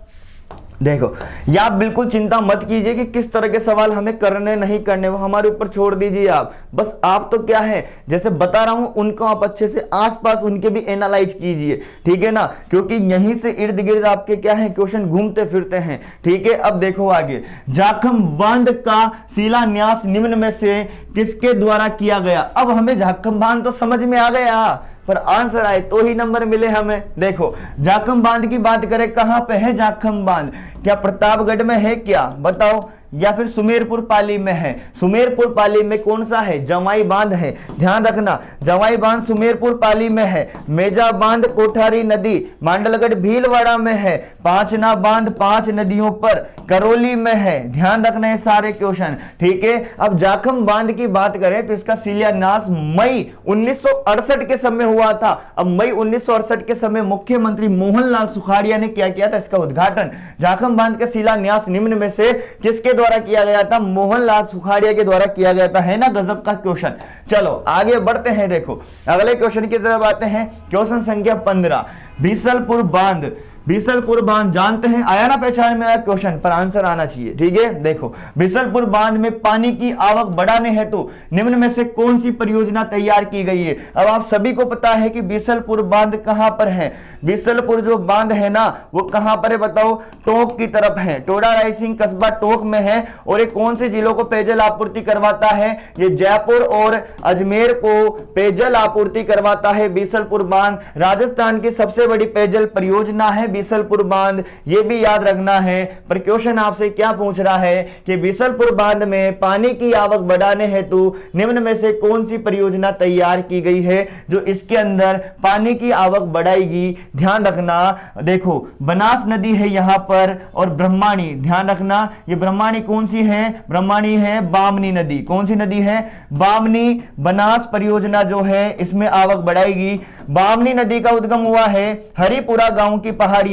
देखो या आप बिल्कुल चिंता मत कीजिए कि किस तरह के सवाल हमें करने नहीं करने, वो हमारे ऊपर छोड़ दीजिए आप, बस आप तो क्या है जैसे बता रहा हूं उनको आप अच्छे से आसपास उनके भी एनालाइज कीजिए, ठीक है ना, क्योंकि यहीं से इर्द गिर्द आपके क्या है क्वेश्चन घूमते फिरते हैं, ठीक है। अब देखो आगे, जाखम बांध का शिलान्यास निम्न में से किसके द्वारा किया गया। अब हमें जाखम बांध तो समझ में आ गया, पर आंसर आए तो ही नंबर मिले हमें। देखो जाखम बांध की बात करें, कहां पे है जाखम बांध, क्या प्रतापगढ़ में है क्या बताओ, या फिर सुमेरपुर पाली में है। सुमेरपुर पाली में कौन सा है, जवाई बांध है, ध्यान रखना जवाई बांध सुमेरपुर पाली में है। मेजा बांध कोठारी नदी मांडलगढ़ भीलवाड़ा में है। पांचना बांध 5 नदियों पर करौली में है, ध्यान रखना है सारे क्वेश्चन, ठीक है। अब जाखम बांध की बात करें तो इसका शिलान्यास मई 1968 के समय हुआ था। अब मई 1968 के समय मुख्यमंत्री मोहनलाल सुखाड़िया ने क्या किया था, इसका उद्घाटन जाखम बांध का शिलान्यास निम्न में से किसके द्वारा किया गया था, मोहनलाल सुखाड़िया के द्वारा किया गया था, है ना गजब का क्वेश्चन। चलो आगे बढ़ते हैं, देखो अगले क्वेश्चन की तरफ आते हैं, क्वेश्चन संख्या 15, बीसलपुर बांध। बीसलपुर बांध जानते हैं, आया ना पहचान में आया क्वेश्चन, पर आंसर आना चाहिए, ठीक है। देखो बीसलपुर बांध में पानी की आवक बढ़ाने हेतु निम्न में से कौन सी परियोजना तैयार की गई है। अब आप सभी को पता है कि बीसलपुर बांध कहां पर है, बीसलपुर जो बांध है ना वो कहां पर है बताओ, टोंक की तरफ है, टोडा रायसिंह कस्बा टोंक में है। और ये कौन से जिलों को पेयजल आपूर्ति करवाता है, ये जयपुर और अजमेर को पेयजल आपूर्ति करवाता है बीसलपुर बांध। राजस्थान की सबसे बड़ी पेयजल परियोजना है बीसलपुर बांध, ये भी याद रखना है। पर क्वेश्चन आपसे क्या पूछ रहा है कि बीसलपुर बांध में पानी की आवक बढ़ाने हेतु निम्न में से कौन सी परियोजना तैयार की गई है जो इसके अंदर पानी की आवक बढ़ाएगी, ध्यान रखना। देखो बनास नदी है यहां पर और ब्रह्माणी, ध्यान रखना ये ब्रह्माणी कौन सी है, ब्रह्माणी है बामनी नदी। कौन सी नदी है, बामनी। बनास परियोजना जो है इसमें आवक बढ़ाएगी। बामनी नदी का उद्गम हुआ है हरिपुरा गांव की पहाड़ियां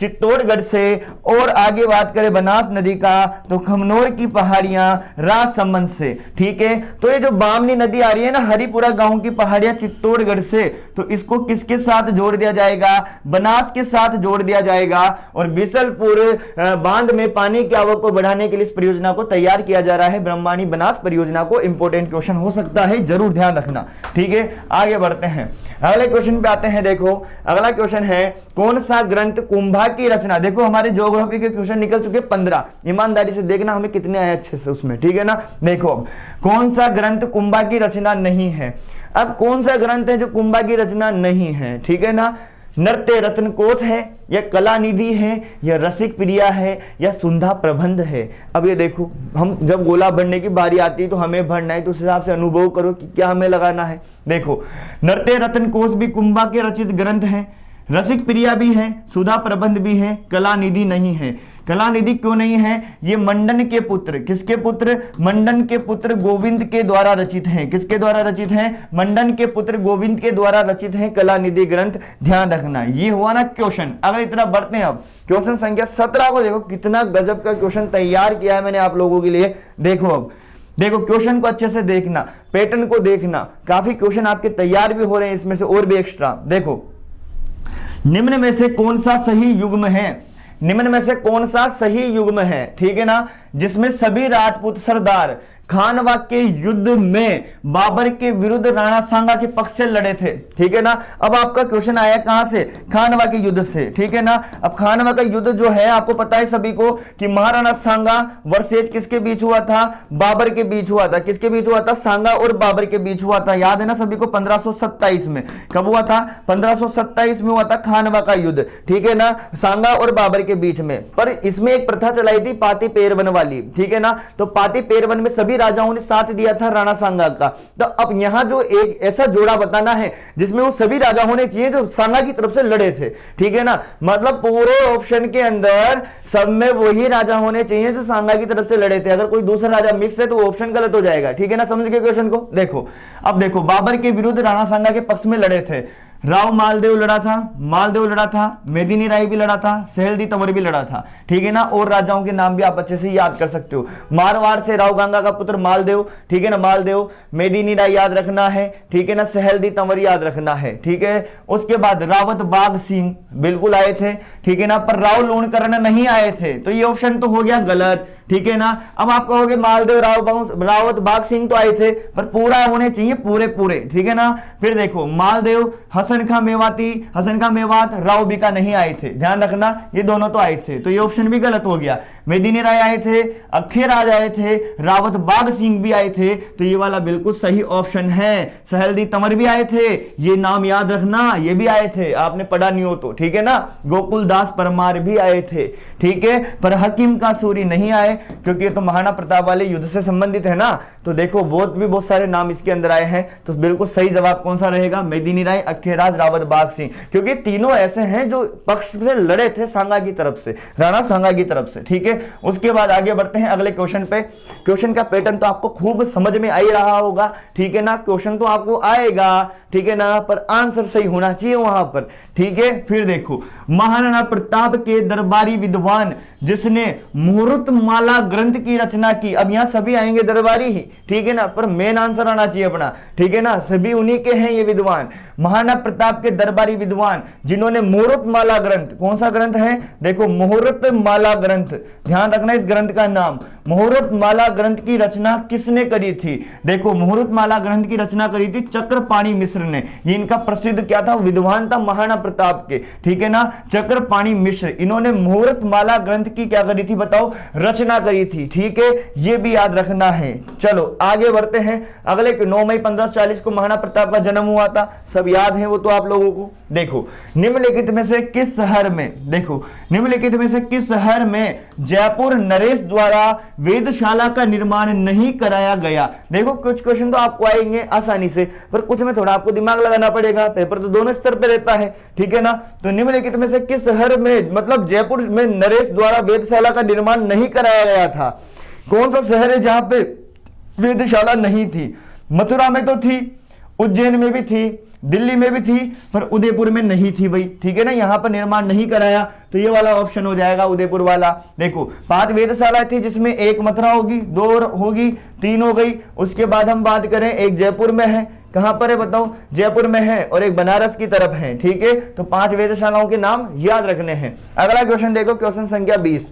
चित्तौड़गढ़ से, और आगे बात करें बनास नदी का तो खमनोर की पहाड़ियां राजसमंद से, ठीक है। तो ये जो बामनी नदी आ रही है ना हरिपुरा गांव की पहाड़ियां चित्तौड़गढ़ से, तो इसको किसके साथ जोड़ दिया जाएगा, बनास के साथ जोड़ दिया जाएगा। और बीसलपुर बांध में पानी की आवक को बढ़ाने के लिए इस परियोजना को तैयार किया जा रहा है, ब्रह्माणी बनास परियोजना को। इंपॉर्टेंट क्वेश्चन हो सकता है, जरूर ध्यान रखना, ठीक है। आगे बढ़ते हैं, अगले क्वेश्चन पे आते हैं। देखो अगला क्वेश्चन है, कौन सा ग्रंथ कुंभा की रचना, देखो हमारे ज्योग्राफी के क्वेश्चन निकल चुके 15, ईमानदारी से देखना हमें कितने आए अच्छे से उसमें, ठीक है ना। देखो अब कौन सा ग्रंथ कुंभा की रचना नहीं है, अब कौन सा ग्रंथ है जो कुंभा की रचना नहीं है, ठीक है ना। नृत्य रत्न कोश है, या कला निधि है, या रसिक प्रिया है, या सुंधा प्रबंध है। अब ये देखो, हम जब गोला भरने की बारी आती है तो हमें भरना है, तो उस हिसाब से अनुभव करो कि क्या हमें लगाना है। देखो नृत्य रत्न कोश भी कुंभा के रचित ग्रंथ है, रसिक प्रिया भी है, सुधा प्रबंध भी है, कला निधि नहीं है। कला निधि क्यों नहीं है, ये मंडन के पुत्र, किसके पुत्र, मंडन के पुत्र गोविंद के द्वारा रचित है। किसके द्वारा रचित है, मंडन के पुत्र गोविंद के द्वारा रचित है कला निधि ग्रंथ, ध्यान रखना। ये हुआ ना क्वेश्चन। अगर इतना बढ़ते हैं अब क्वेश्चन संख्या 17 को, देखो कितना गजब का क्वेश्चन तैयार किया है मैंने आप लोगों के लिए। देखो अब देखो क्वेश्चन को अच्छे से देखना, पैटर्न को देखना, काफी क्वेश्चन आपके तैयार भी हो रहे हैं इसमें से और भी एक्स्ट्रा। देखो निम्न में से कौन सा सही युग्म है, निम्न में से कौन सा सही युग्म है, ठीक है ना, जिसमें सभी राजपूत सरदार खानवा के युद्ध में बाबर के विरुद्ध राणा सांगा के पक्ष से लड़े थे, ठीक है ना। अब आपका क्वेश्चन आया कहां से, खानवा के युद्ध से, ठीक है ना। अब खानवा का युद्ध जो है आपको पता है सभी को कि महाराणा सांगा वर्सेज किसके बीच हुआ था, बाबर के बीच हुआ था। किसके बीच हुआ था, सांगा और बाबर के बीच हुआ था, याद है ना सभी को, 1527 में। कब हुआ था, 1527 में हुआ था खानवा का युद्ध, ठीक है ना, सांगा और बाबर के बीच में। पर इसमें एक प्रथा चलाई थी पाती पेरवन वाली, ठीक है ना। तो पाती पेरवन में सभी राजाओं ने साथ दिया था राणा सांगा का। तो अब यहां जो एक ऐसा जोड़ा बताना है जिसमें वो सभी राजा होने चाहिए जो सांगा की तरफ से लड़े थे, ठीक है ना। मतलब पूरे ऑप्शन के अंदर सब में वही राजा होने चाहिए जो सांगा की तरफ से लड़े थे। अगर कोई दूसरा राजा मिक्स है तो ऑप्शन गलत हो जाएगा, ठीक है ना। समझ गए क्वेश्चन को। देखो अब देखो, बाबर के विरुद्ध राणा सांगा के पक्ष में लड़े थे राव मालदेव लड़ा था, मेदिनी राय भी लड़ा था, सहेलदी तंवर भी लड़ा था, ठीक है ना। और राजाओं के नाम भी आप अच्छे से याद कर सकते हो। मारवाड़ से राव गंगा का पुत्र मालदेव, ठीक है ना, मालदेव, मेदिनी राय याद रखना है, ठीक है ना, सहेलदी तंवर याद रखना है, ठीक है। उसके बाद रावत बाग सिंह बिल्कुल आए थे, ठीक है ना, पर राव लूणकर्ण नहीं आए थे, तो ये ऑप्शन तो हो गया गलत, ठीक है ना। अब आप कहोगे मालदेव रावत बाग सिंह तो आए थे, पर पूरा होने चाहिए पूरे, ठीक है ना। फिर देखो मालदेव, हसन खां मेवात, राव बीका नहीं आए थे, ध्यान रखना, ये दोनों तो आए थे, तो ये ऑप्शन भी गलत हो गया। मेदिनी राय आए थे, अखेराज आए थे, रावत बाग सिंह भी आए थे, तो ये वाला बिल्कुल सही ऑप्शन है। सहेलदी तंवर भी आए थे, ये नाम याद रखना, ये भी आए थे, आपने पढ़ा नहीं हो तो, ठीक है ना। गोकुल दास परमार भी आए थे, ठीक है, पर हकीम का सूरी नहीं आए, क्योंकि ये तो महाराणा प्रताप वाले युद्ध से संबंधित है ना। तो देखो बहुत सारे नाम इसके अंदर आए हैं, तो बिल्कुल सही जवाब कौन सा रहेगा, मेदिनी राय, अखेराज, रावत बाग सिंह, क्योंकि तीनों ऐसे हैं जो पक्ष से लड़े थे सांगा की तरफ से, राणा सांगा की तरफ से, ठीक है। उसके बाद आगे बढ़ते हैं अगले क्वेश्चन पे। क्वेश्चन का पैटर्न तो आपको खूब समझ में आ ही रहा होगा, ठीक है ना। क्वेश्चन तो आपको आएगा, ठीक है ना, पर आंसर सही होना चाहिए वहां पर, ठीक है। फिर देखो महाराणा प्रताप के दरबारी विद्वान जिसने मुहूर्त माला ग्रंथ की रचना की, अब यहां सभी आएंगे दरबारी ही, ठीक है ना, पर मेन आंसर आना चाहिए अपना, ठीक है ना, सभी उन्हीं के हैं ये विद्वान। महाराणा प्रताप के दरबारी विद्वान जिन्होंने मुहूर्त माला ग्रंथ, कौन सा ग्रंथ है, देखो मुहूर्त माला ग्रंथ, ध्यान रखना इस ग्रंथ का नाम। मुहूर्त माला ग्रंथ की रचना किसने करी थी, देखो मुहूर्त माला ग्रंथ की रचना करी थी चक्रपाणी मिश्र ने। ये इनका प्रसिद्ध क्या था, विद्वान था महाराणा प्रताप के, ठीक है ना, चक्रपाणी मिश्र, इन्होंने मुहूर्त माला ग्रंथ की क्या करी थी बताओ, रचना करी थी, ठीक है, ये भी याद रखना है। चलो आगे बढ़ते हैं अगले 9 मई 1540 को महाराणा प्रताप का जन्म हुआ था, सब याद है वो तो आप लोगों को। देखो निम्नलिखित में से किस शहर में, देखो निम्नलिखित में से किस शहर में जयपुर नरेश द्वारा वेदशाला का निर्माण नहीं कराया गया। देखो कुछ क्वेश्चन तो आपको आएंगे आसानी से, पर कुछ में थोड़ा आपको दिमाग लगाना पड़ेगा, पेपर तो दोनों स्तर पे रहता है, ठीक है ना। तो निम्नलिखित में से किस शहर में, मतलब जयपुर में नरेश द्वारा वेदशाला का निर्माण नहीं कराया गया था, कौन सा शहर है जहां पे वेदशाला नहीं थी। मथुरा में तो थी, उज्जैन में भी थी, दिल्ली में भी थी, पर उदयपुर में नहीं थी भाई, ठीक है ना, यहां पर निर्माण नहीं कराया, तो ये वाला ऑप्शन हो जाएगा उदयपुर वाला। देखो 5 वेदशाला थी जिसमें 1 मथुरा होगी, 2 होगी, 3 हो गई। उसके बाद हम बात करें एक जयपुर में है, कहां पर है बताओ, जयपुर में है, और एक बनारस की तरफ है, ठीक है। तो 5 वेदशालाओं के नाम याद रखने हैं। अगला क्वेश्चन देखो, क्वेश्चन संख्या 20,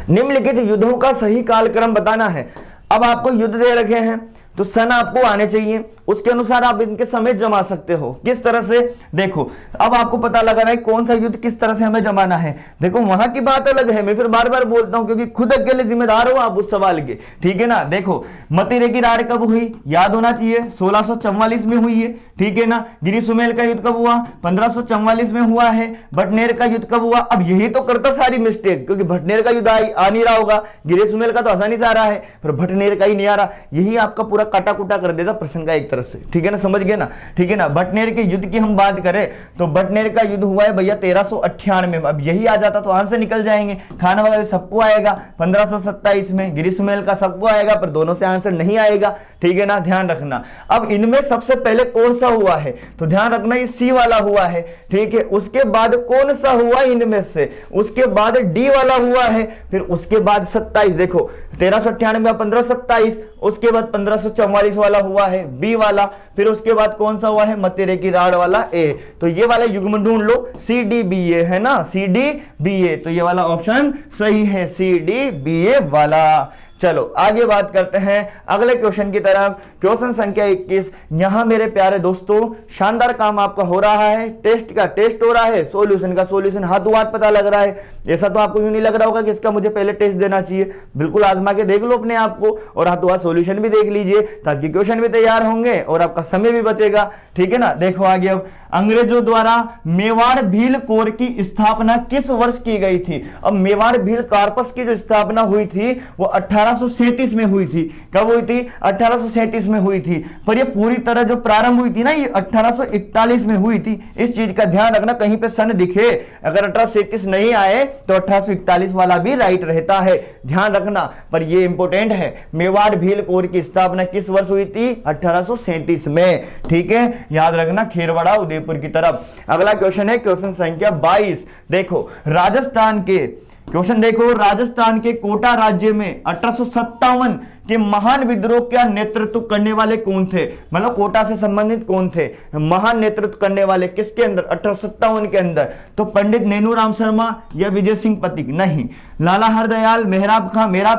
निम्नलिखित युद्धों का सही कालक्रम बताना है। अब आपको युद्ध दे रखे हैं, तो सन आपको आने चाहिए, उसके अनुसार आप इनके समय जमा सकते हो। किस तरह से, देखो अब आपको पता लगा रहा है कौन सा युद्ध किस तरह से हमें जमाना है। देखो वहां की बात अलग है, मैं फिर बार बार बोलता हूं क्योंकि खुद अकेले जिम्मेदार हो आप उस सवाल के, ठीक है ना। देखो मतिरे की राड़ कब हुई, याद होना चाहिए 1644 में हुई है, ठीक है ना। गिरी सुमेल का युद्ध कब हुआ, 1544 में हुआ है। भटनेर का युद्ध कब हुआ, अब यही तो करता सारी मिस्टेक, क्योंकि भटनेर का युद्ध आ नहीं रहा होगा, गिरी सुमेल का तो आसानी से आ रहा है, पर भटनेर का ही नहीं आ रहा, यही आपका पूरा काटा कुटा कर देता प्रश्न का एक तरह से, ठीक है ना, समझ गए ना, ठीक है ना। भटनेर के युद्ध की हम बात करें तो भटनेर का युद्ध हुआ है भैया 1398 में, अब यही आ जाता तो आंसर निकल जाएंगे। खानवा सबको आएगा 1527 में, गिरी सुमेल का सबको आएगा, पर दोनों से आंसर नहीं आएगा, ठीक है ना, ध्यान रखना। अब इनमें सबसे पहले कौन सा हुआ है, तो ध्यान रखना ये सी वाला हुआ है, ठीक है। उसके बाद कौन सा हुआ इनमें से, उसके बाद डी वाला हुआ है, फिर उसके बाद 27, देखो 1398 में 1527, उसके बाद 1544 वाला हुआ है बी वाला, फिर उसके बाद कौन सा हुआ है मतिरे की राड़ वाला ए। तो ये वाला युग्म ढूंढ लो, सी डी बी ए है ना, सी डी बी ए, तो ये वाला ऑप्शन सही है, सी डी बी ए वाला। चलो आगे बात करते हैं अगले क्वेश्चन की तरफ। क्वेश्चन संख्या 21। यहां मेरे प्यारे दोस्तों शानदार काम आपका हो रहा है, टेस्ट का टेस्ट हो रहा है, सॉल्यूशन का सॉल्यूशन हाथों हाथ पता लग रहा है। ऐसा तो आपको यूं नहीं लग रहा होगा कि इसका मुझे पहले टेस्ट देना चाहिए, बिल्कुल आजमा के देख लो अपने आप को और हाथों हाथ सॉल्यूशन भी देख लीजिए, ताकि क्वेश्चन भी तैयार होंगे और आपका समय भी बचेगा, ठीक है ना। देखो आगे, अब अंग्रेजों द्वारा मेवाड़ भील कोर की स्थापना किस वर्ष की गई थी। अब मेवाड़ भील कॉर्पस की जो स्थापना हुई थी वो 1837 में हुई थी। कब हुई थी, 1837 में हुई थी, पर ये पूरी तरह जो प्रारंभ हुई थी ना ये 1841 में हुई थी। इस चीज का ध्यान रखना, कहीं पे सन दिखे अगर 1837 नहीं आए तो 1841 वाला भी राइट रहता है, ध्यान रखना। पर ये इंपॉर्टेंट है, मेवाड़ भील कोर की स्थापना किस वर्ष हुई थी, 1837 में, ठीक है, याद रखना, खेरवाड़ा उदयपुर की तरफ। अगला क्वेश्चन है क्वेश्चन संख्या 22। देखो राजस्थान के क्वेश्चन, देखो राजस्थान के कोटा राज्य में 1857 के महान विद्रोह का नेतृत्व करने वाले कौन थे, मतलब कोटा से संबंधित कौन थे, महान नेतृत्व करने वाले किसके अंदर, 1857 के अंदर। तो पंडित नेनूराम शर्मा या विजय सिंह पथिक, नहीं। लाला हरदयाल, मेहराब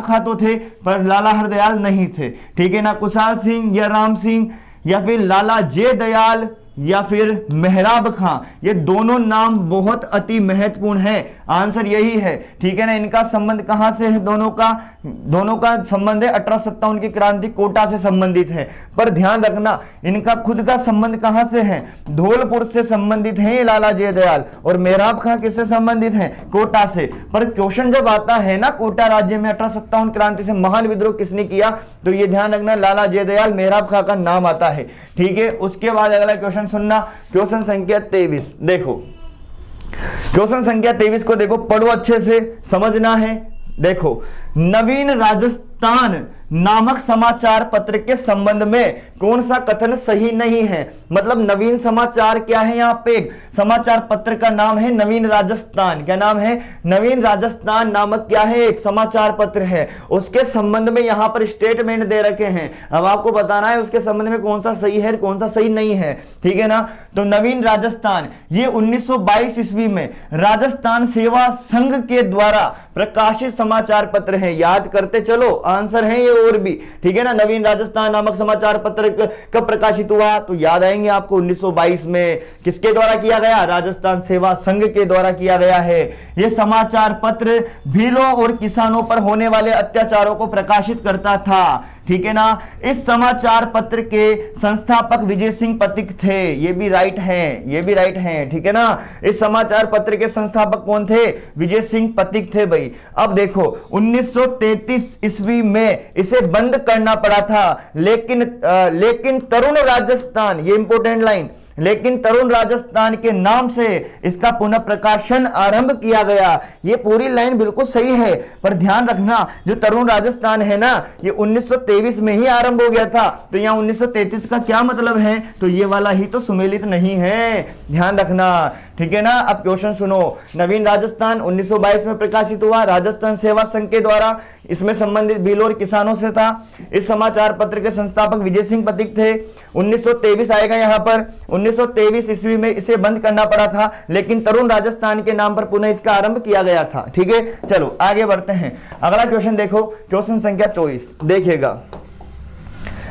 खां तो थे पर लाला हरदयाल नहीं थे, ठीक है ना। कुशाल सिंह या राम सिंह या फिर लाला जय दयाल या फिर मेहराब खां, ये दोनों नाम बहुत अति महत्वपूर्ण है, आंसर यही है, ठीक है ना। इनका संबंध कहां से है, दोनों का संबंध है 1857 की क्रांति कोटा से संबंधित है। पर ध्यान रखना इनका खुद का संबंध कहां से है, धौलपुर से संबंधित है लाला जयदयाल, और मेहराब खां किससे संबंधित है, कोटा से। पर क्वेश्चन जब आता है ना कोटा राज्य में 1857 क्रांति से महान विद्रोह किसने किया, तो ये ध्यान रखना लाला जयदयाल मेहराब खां का नाम आता है, ठीक है। उसके बाद अगला क्वेश्चन सुनना, क्वेश्चन संख्या 23। देखो क्वेश्चन संख्या 23 को देखो, पढ़ो अच्छे से, समझना है। देखो नवीन राजस्थान नामक समाचार पत्र के संबंध में कौन सा कथन सही नहीं है, मतलब नवीन समाचार क्या है, यहाँ पे एक समाचार पत्र का नाम है नवीन राजस्थान, क्या नाम है, नवीन राजस्थान नामक क्या है, एक समाचार पत्र है, उसके संबंध में यहाँ पर स्टेटमेंट दे रखे हैं। अब आपको बताना है उसके संबंध में कौन सा सही है कौन सा सही नहीं है, ठीक है ना। तो नवीन राजस्थान ये 1922 ईस्वी में राजस्थान सेवा संघ के द्वारा प्रकाशित समाचार पत्र है, याद करते चलो, आंसर है ये और भी, ठीक है ना। नवीन राजस्थान नामक समाचार पत्र कब प्रकाशित हुआ, तो याद आएंगे आपको 1922 में, किसके द्वारा किया गया, राजस्थान सेवा संघ के द्वारा किया गया है। यह समाचार पत्र भीलों और किसानों पर होने वाले अत्याचारों को प्रकाशित करता था, ठीक है ना। इस समाचार पत्र के संस्थापक विजय सिंह पथिक थे, ये भी राइट है, ये भी राइट है, ठीक है ना। इस समाचार पत्र के संस्थापक कौन थे, विजय सिंह पथिक थे भाई। अब देखो 1933 ईस्वी में इसे बंद करना पड़ा था, लेकिन तरुण राजस्थान, ये इंपॉर्टेंट लाइन, लेकिन तरुण राजस्थान के नाम से इसका पुनः प्रकाशन आरंभ किया गया। ये पूरी लाइन बिल्कुल सही है, पर ध्यान रखना जो तरुण राजस्थान है ना ये 1923 में ही आरंभ हो गया था, तो यहाँ 1933 का क्या मतलब है, तो ये वाला ही तो सुमेलित नहीं है, ध्यान रखना, ठीक है ना। अब क्वेश्चन सुनो, नवीन राजस्थान 1922 में प्रकाशित हुआ, राजस्थान सेवा संघ के द्वारा, इसमें संबंधित भीलों और किसानों से था। इस समाचार पत्र के संस्थापक विजय सिंह पथिक थे। 1923 आएगा यहाँ पर, 1923 ईस्वी में इसे बंद करना पड़ा था, लेकिन तरुण राजस्थान के नाम पर पुनः इसका आरंभ किया गया था, ठीक है। चलो आगे बढ़ते हैं, अगला क्वेश्चन देखो, क्वेश्चन संख्या 24 देखिएगा।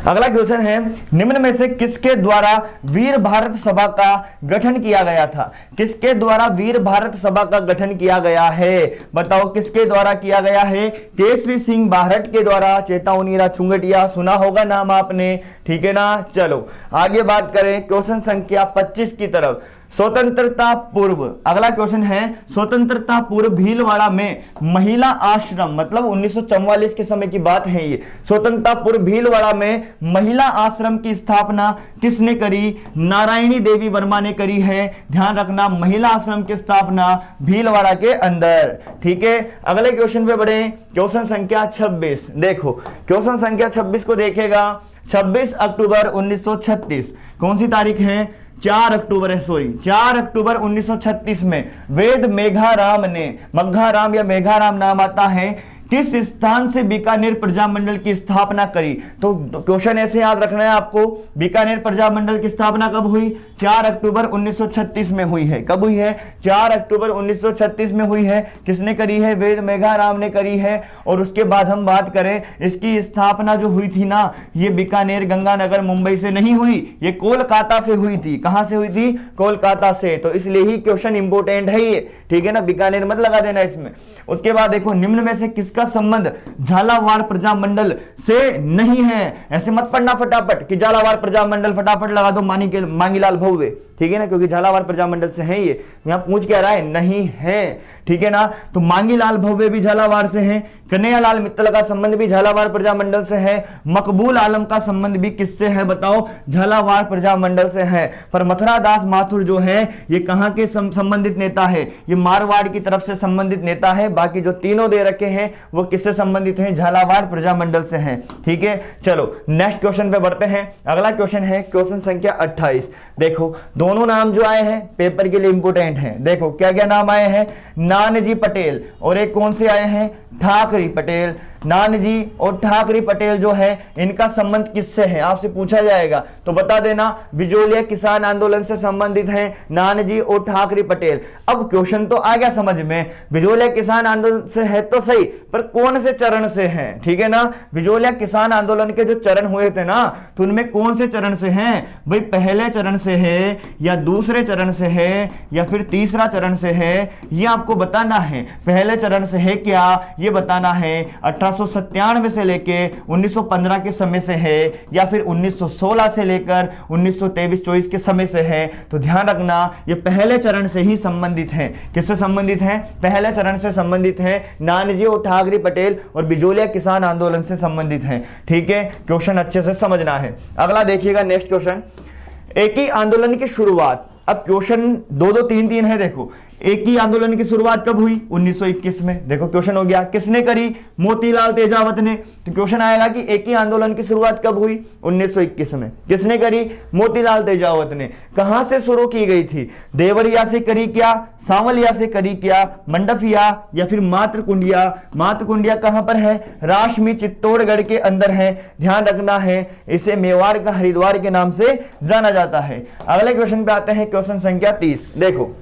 अगला क्वेश्चन है, निम्न में से किसके द्वारा वीर भारत सभा का गठन किया गया था? किसके द्वारा वीर भारत सभा का गठन किया गया है? बताओ किसके द्वारा किया गया है? केसरी सिंह बारहट के द्वारा। चेतावनी चुंगटिया सुना होगा नाम आपने, ठीक है ना। चलो आगे बात करें क्वेश्चन संख्या 25 की तरफ। स्वतंत्रता पूर्व, अगला क्वेश्चन है, स्वतंत्रता पूर्व भीलवाड़ा में महिला आश्रम, मतलब 1944 के समय की बात है ये। स्वतंत्रता पूर्व भीलवाड़ा में महिला आश्रम की स्थापना किसने करी? नारायणी देवी वर्मा ने करी है। ध्यान रखना, महिला आश्रम की स्थापना भीलवाड़ा के अंदर, ठीक है। अगले क्वेश्चन पे बढ़े, क्वेश्चन संख्या 26। देखो क्वेश्चन संख्या 26 को देखेगा, 26 अक्टूबर 1936 कौन सी तारीख है? 4 अक्टूबर है, सॉरी 4 अक्टूबर 1936 में वेद मेघाराम ने, मघाराम या मेघाराम नाम आता है, किस स्थान से बीकानेर प्रजामंडल की स्थापना करी? तो क्वेश्चन ऐसे याद रखना है आपको, बीकानेर प्रजामंडल की स्थापना कब हुई? 4 अक्टूबर 1936 में हुई है। कब हुई है? 4 अक्टूबर 1936 में हुई है। किसने करी है? वेद मेघाराम ने करी है। और उसके बाद हम बात करें, इसकी स्थापना जो हुई थी ना, ये बीकानेर गंगानगर मुंबई से नहीं हुई, ये कोलकाता से हुई थी। कहां से हुई थी? कोलकाता से। तो इसलिए ही क्वेश्चन इंपोर्टेंट है ये, ठीक है ना, बीकानेर मत लगा देना इसमें। उसके बाद देखो, निम्न में से किसका संबंध झालावाड़ प्रजामंडल से नहीं है? ऐसे मत पढ़ना फटाफट कि झालावाड़ प्रजामंडल, फटाफट लगा दो मांगीलाल भौवे, ठीक है ना, क्योंकि झालावाड़ प्रजामंडल से है ये। यहां पूछ क्या रहा है? नहीं है, ठीक है ना। तो मांगीलाल भौवे भी झालावाड़ से हैं, कन्हैयालाल मित्तल का संबंध भी झालावाड़ प्रजामंडल से है, मकबूल आलम का संबंध भी किससे है? बताओ, झालावाड़ प्रजामंडल से है। पर मथुरा दास माथुर जो है, ये कहां के संबंधित नेता है? ये मारवाड़ की तरफ से संबंधित नेता है। बाकी जो तीनों दे रखे हैं वो किससे संबंधित हैं? झालावाड़ प्रजामंडल से हैं, ठीक है। चलो नेक्स्ट क्वेश्चन पे बढ़ते हैं। अगला क्वेश्चन है क्वेश्चन संख्या 28। देखो दोनों नाम जो आए हैं पेपर के लिए इंपोर्टेंट हैं। देखो क्या क्या नाम आए हैं? नानाजी पटेल और एक कौन से आए हैं? ठाकरी पटेल। नानाजी और ठाकरी पटेल जो है, इनका संबंध किससे है? आपसे पूछा जाएगा तो बता देना, बिजोलिया किसान आंदोलन से संबंधित है नानाजी और ठाकरी पटेल। अब क्वेश्चन तो आ गया समझ में, बिजोलिया किसान आंदोलन से है तो सही, पर कौन से चरण से है? ठीक है ना, बिजोलिया किसान आंदोलन के जो चरण हुए थे ना, तो उनमें कौन से चरण से हैं भाई? पहले चरण से है या दूसरे चरण से है या फिर तीसरा चरण से है, ये आपको बताना है। पहले चरण से है क्या, ये बताना है। 1897 से लेके 1915 के समय से है या फिर 1916 से लेकर 1923-24 के समय से है। तो ध्यान रखना, ये पहले चरण से ही संबंधित है। किससे संबंधित है? पहले चरण से संबंधित है। नानाजी और ठाकरे पटेल और बिजोलिया किसान आंदोलन से संबंधित है, ठीक है। क्वेश्चन अच्छे से समझना है। अगला देखिएगा नेक्स्ट क्वेश्चन, एक ही आंदोलन की शुरुआत। अब क्वेश्चन 2-2, 3-3 है। देखो एक ही आंदोलन की शुरुआत कब हुई? 1921 में। देखो क्वेश्चन हो गया, किसने करी? मोतीलाल तेजावत ने। तो क्वेश्चन आएगा कि एक ही आंदोलन की शुरुआत कब हुई? 1921 में। किसने करी? मोतीलाल तेजावत ने। कहां से शुरू की गई थी? देवरिया से करी क्या? सांवलिया से करी क्या? मंडफिया या फिर मातृकुंडिया? मातृकुंडिया कहां पर है? राशमी चित्तौड़गढ़ के अंदर है। ध्यान रखना है, इसे मेवाड़ का हरिद्वार के नाम से जाना जाता है। अगले क्वेश्चन पे आते हैं, क्वेश्चन संख्या 30। देखो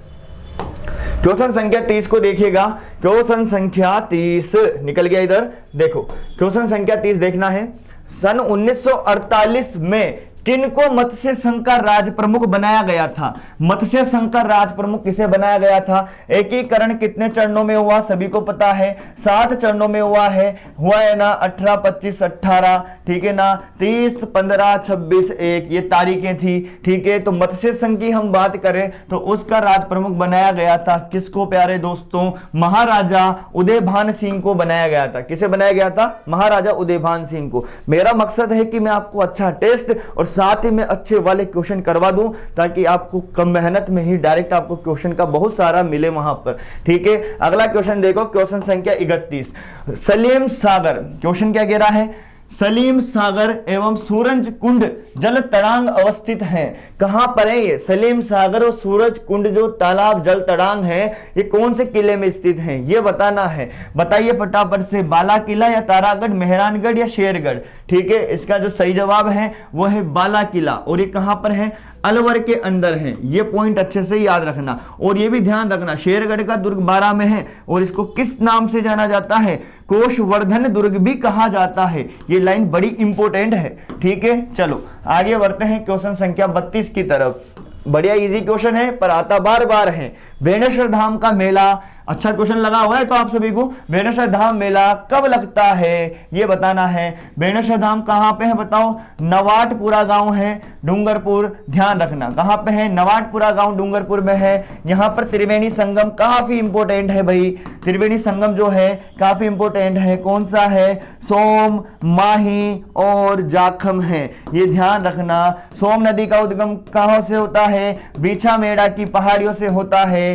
क्वेश्चन संख्या 30 को देखिएगा। क्वेश्चन संख्या 30 निकल गया इधर। देखो क्वेश्चन संख्या 30 देखना है। सन 1948 में किनको मत्स्य संघ का राज प्रमुख बनाया गया था? मत्स्य संघ का राज प्रमुख किसे बनाया गया था? एकीकरण कितने चरणों में हुआ? सभी को पता है 7 चरणों में हुआ है ना। 18, 25, 18, ठीक है ना। 30, 15, 26, 1 ये तारीखें थी, ठीक है। तो मत्स्य संघ की हम बात करें तो उसका राज प्रमुख बनाया गया था किसको प्यारे दोस्तों? महाराजा उदयभान सिंह को बनाया गया था। किसे बनाया गया था? महाराजा उदयभान सिंह को। मेरा मकसद है कि मैं आपको अच्छा टेस्ट और साथ ही में अच्छे वाले क्वेश्चन करवा दूं, ताकि आपको कम मेहनत में ही डायरेक्ट आपको क्वेश्चन का बहुत सारा मिले वहां पर, ठीक है। अगला क्वेश्चन देखो, क्वेश्चन संख्या 31। सलीम सागर, क्वेश्चन क्या कह रहा है? सलीम सागर एवं सूरज कुंड जल तड़ांग अवस्थित हैं। कहां पर है ये? सलीम सागर और सूरज कुंड जो तालाब जल तड़ांग है, ये कौन से किले में स्थित हैं? ये बताना है। बताइए फटाफट से, बाला किला या तारागढ़, मेहरानगढ़ या शेरगढ़? ठीक है, इसका जो सही जवाब है वो है बाला किला। और ये कहां पर है? अलवर के अंदर है। ये पॉइंट अच्छे से याद रखना। और ये भी ध्यान रखना शेरगढ़ का दुर्ग बारां में है और इसको किस नाम से जाना जाता है? कोषवर्धन दुर्ग भी कहा जाता है। ये लाइन बड़ी इंपॉर्टेंट है, ठीक है। चलो आगे बढ़ते हैं क्वेश्चन संख्या 32 की तरफ। बढ़िया इजी क्वेश्चन है पर आता बार बार है। बेणेश्वर धाम का मेला, अच्छा क्वेश्चन लगा हुआ है तो आप सभी को, बेणेश्वर धाम मेला कब लगता है ये बताना है। बेणेश्वर धाम कहाँ पे है बताओ? नवाटपुरा गांव है, डूंगरपुर। ध्यान रखना कहाँ पे है? नवाटपुरा गांव डूंगरपुर में है। यहाँ पर त्रिवेणी संगम काफी इंपोर्टेंट है भाई। त्रिवेणी संगम जो है काफी इंपोर्टेंट है। कौन सा है? सोम, माही और जाखम है। ये ध्यान रखना। सोम नदी का उद्गम कहाँ से होता है? बीछा मेड़ा की पहाड़ियों से होता है,